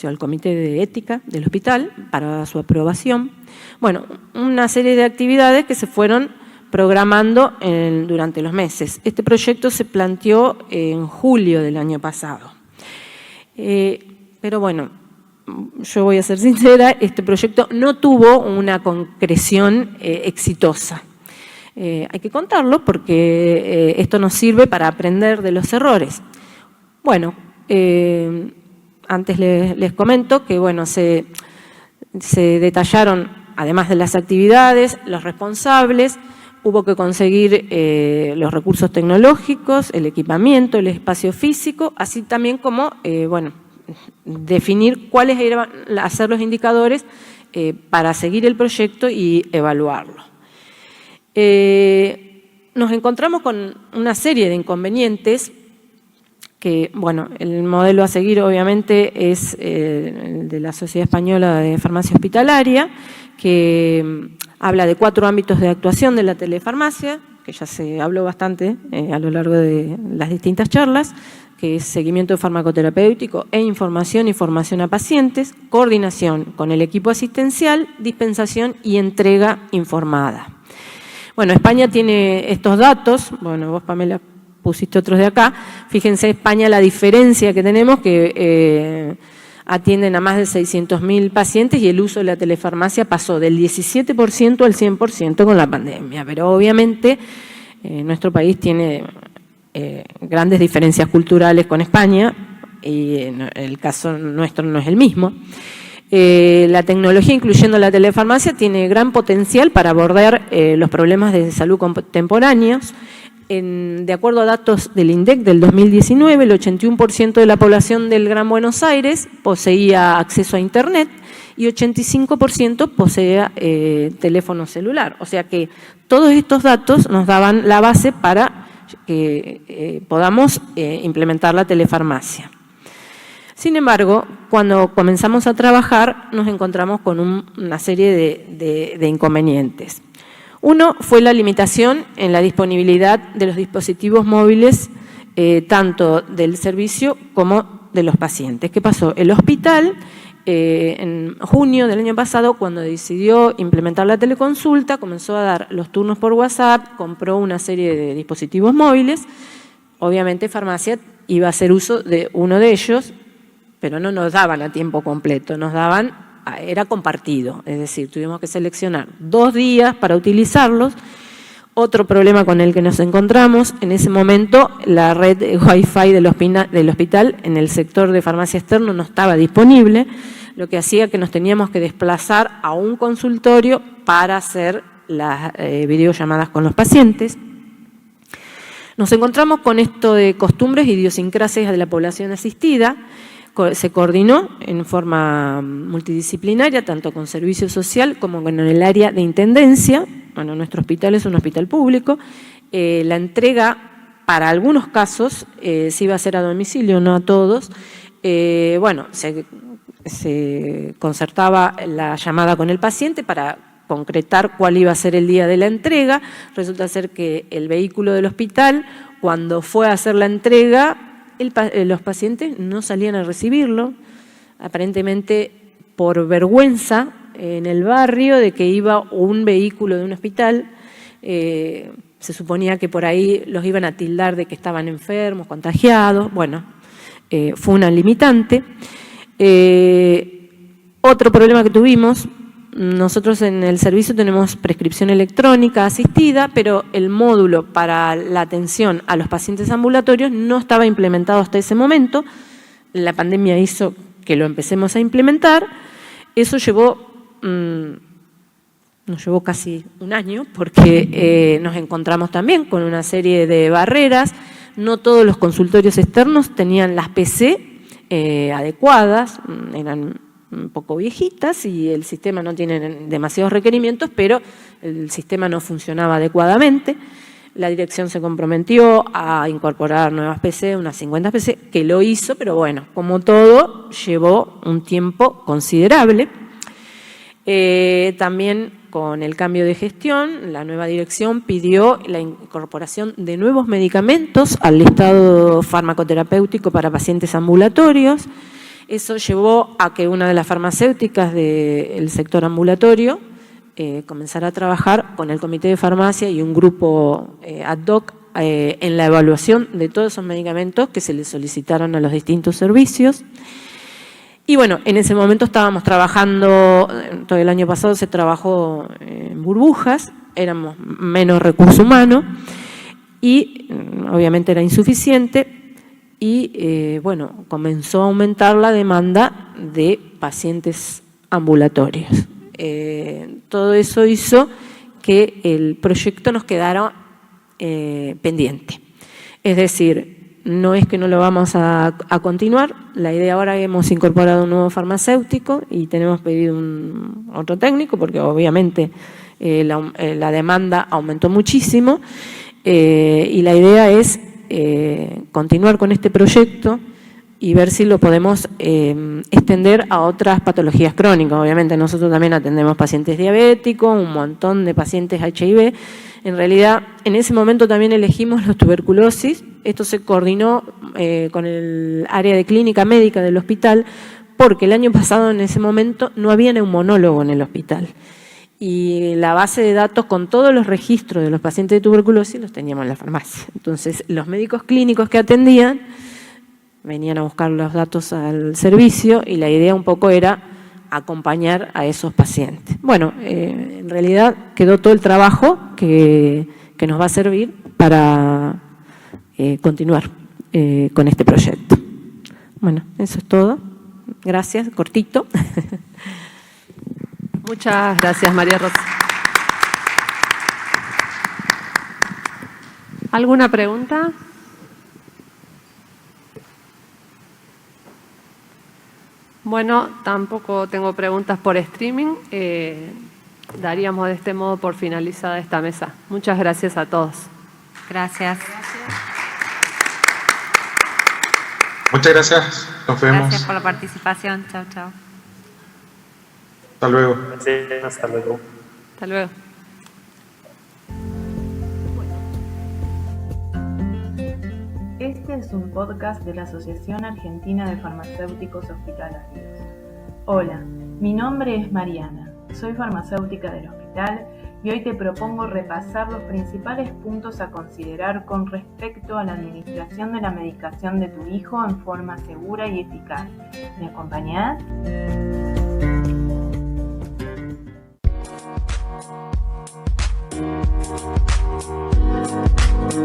al comité de ética del hospital para su aprobación. Bueno, una serie de actividades que se fueron programando durante los meses. Este proyecto se planteó en julio del año pasado. Pero bueno, yo voy a ser sincera, este proyecto no tuvo una concreción exitosa. Hay que contarlo porque esto nos sirve para aprender de los errores. Bueno, antes les comento que bueno, se detallaron, además de las actividades, los responsables. Hubo que conseguir los recursos tecnológicos, el equipamiento, el espacio físico, así también como, bueno, definir cuáles iban a ser los indicadores para seguir el proyecto y evaluarlo. Nos encontramos con una serie de inconvenientes que, bueno, el modelo a seguir obviamente es el de la Sociedad Española de Farmacia Hospitalaria, que habla de 4 ámbitos de actuación de la telefarmacia, que ya se habló bastante a lo largo de las distintas charlas, que es seguimiento farmacoterapéutico e información y formación a pacientes, coordinación con el equipo asistencial, dispensación y entrega informada. Bueno, España tiene estos datos, bueno, vos, Pamela, pusiste otros de acá. Fíjense, España, la diferencia que tenemos, que atienden a más de 600.000 pacientes y el uso de la telefarmacia pasó del 17% al 100% con la pandemia. Pero obviamente nuestro país tiene grandes diferencias culturales con España y el caso nuestro no es el mismo. La tecnología, incluyendo la telefarmacia, tiene gran potencial para abordar los problemas de salud contemporáneos. De acuerdo a datos del INDEC del 2019, el 81% de la población del Gran Buenos Aires poseía acceso a Internet y 85% poseía teléfono celular. O sea que todos estos datos nos daban la base para que podamos implementar la telefarmacia. Sin embargo, cuando comenzamos a trabajar nos encontramos con una serie de inconvenientes. Uno fue la limitación en la disponibilidad de los dispositivos móviles, tanto del servicio como de los pacientes. ¿Qué pasó? El hospital, en junio del año pasado, cuando decidió implementar la teleconsulta, comenzó a dar los turnos por WhatsApp, compró una serie de dispositivos móviles. Obviamente, farmacia iba a hacer uso de uno de ellos, pero no nos daban a tiempo completo, nos daban, era compartido, es decir, tuvimos que seleccionar 2 días para utilizarlos. Otro problema con el que nos encontramos, en ese momento la red Wi-Fi del hospital en el sector de farmacia externo no estaba disponible, lo que hacía que nos teníamos que desplazar a un consultorio para hacer las videollamadas con los pacientes. Nos encontramos con esto de costumbres e idiosincrasias de la población asistida. Se coordinó en forma multidisciplinaria, tanto con servicio social como con el área de intendencia. Bueno, nuestro hospital es un hospital público. La entrega, para algunos casos, se iba a hacer a domicilio, no a todos. Bueno, se concertaba la llamada con el paciente para concretar cuál iba a ser el día de la entrega. Resulta ser que el vehículo del hospital, cuando fue a hacer la entrega, los pacientes no salían a recibirlo, aparentemente por vergüenza en el barrio de que iba un vehículo de un hospital. Se suponía que por ahí los iban a tildar de que estaban enfermos, contagiados. Bueno, fue una limitante. Otro problema que tuvimos, nosotros en el servicio tenemos prescripción electrónica asistida, pero el módulo para la atención a los pacientes ambulatorios no estaba implementado hasta ese momento. La pandemia hizo que lo empecemos a implementar. Eso nos llevó casi un año porque nos encontramos también con una serie de barreras. No todos los consultorios externos tenían las PC adecuadas, eran un poco viejitas y el sistema no tiene demasiados requerimientos, pero el sistema no funcionaba adecuadamente. La dirección se comprometió a incorporar nuevas PC, unas 50 PC, que lo hizo, pero bueno, como todo, llevó un tiempo considerable. También con el cambio de gestión, la nueva dirección pidió la incorporación de nuevos medicamentos al listado farmacoterapéutico para pacientes ambulatorios. Eso llevó a que una de las farmacéuticas del sector ambulatorio comenzara a trabajar con el comité de farmacia y un grupo ad hoc en la evaluación de todos esos medicamentos que se les solicitaron a los distintos servicios. Y bueno, en ese momento estábamos trabajando, todo el año pasado se trabajó en burbujas, éramos menos recurso humano y obviamente era insuficiente y bueno, comenzó a aumentar la demanda de pacientes ambulatorios. Todo eso hizo que el proyecto nos quedara pendiente. Es decir, no es que no lo vamos a continuar, la idea ahora hemos incorporado un nuevo farmacéutico y tenemos pedido otro técnico porque obviamente la demanda aumentó muchísimo y la idea es continuar con este proyecto y ver si lo podemos extender a otras patologías crónicas. Obviamente nosotros también atendemos pacientes diabéticos, un montón de pacientes HIV. En realidad, en ese momento también elegimos la tuberculosis. Esto se coordinó con el área de clínica médica del hospital, porque el año pasado en ese momento no había neumonólogo en el hospital. Y la base de datos con todos los registros de los pacientes de tuberculosis los teníamos en la farmacia. Entonces, los médicos clínicos que atendían venían a buscar los datos al servicio y la idea un poco era acompañar a esos pacientes. Bueno, en realidad quedó todo el trabajo que nos va a servir para continuar con este proyecto. Bueno, eso es todo. Gracias, cortito. Muchas gracias, María Rosa. ¿Alguna pregunta? Bueno, tampoco tengo preguntas por streaming. Daríamos de este modo por finalizada esta mesa. Muchas gracias a todos. Gracias. Muchas gracias. Nos vemos. Gracias por la participación. Chao, chao. Hasta luego. Gracias, hasta luego. Hasta luego. Este es un podcast de la Asociación Argentina de Farmacéuticos Hospitalarios. Hola, mi nombre es Mariana, soy farmacéutica del hospital y hoy te propongo repasar los principales puntos a considerar con respecto a la administración de la medicación de tu hijo en forma segura y eficaz. ¿Me acompañás?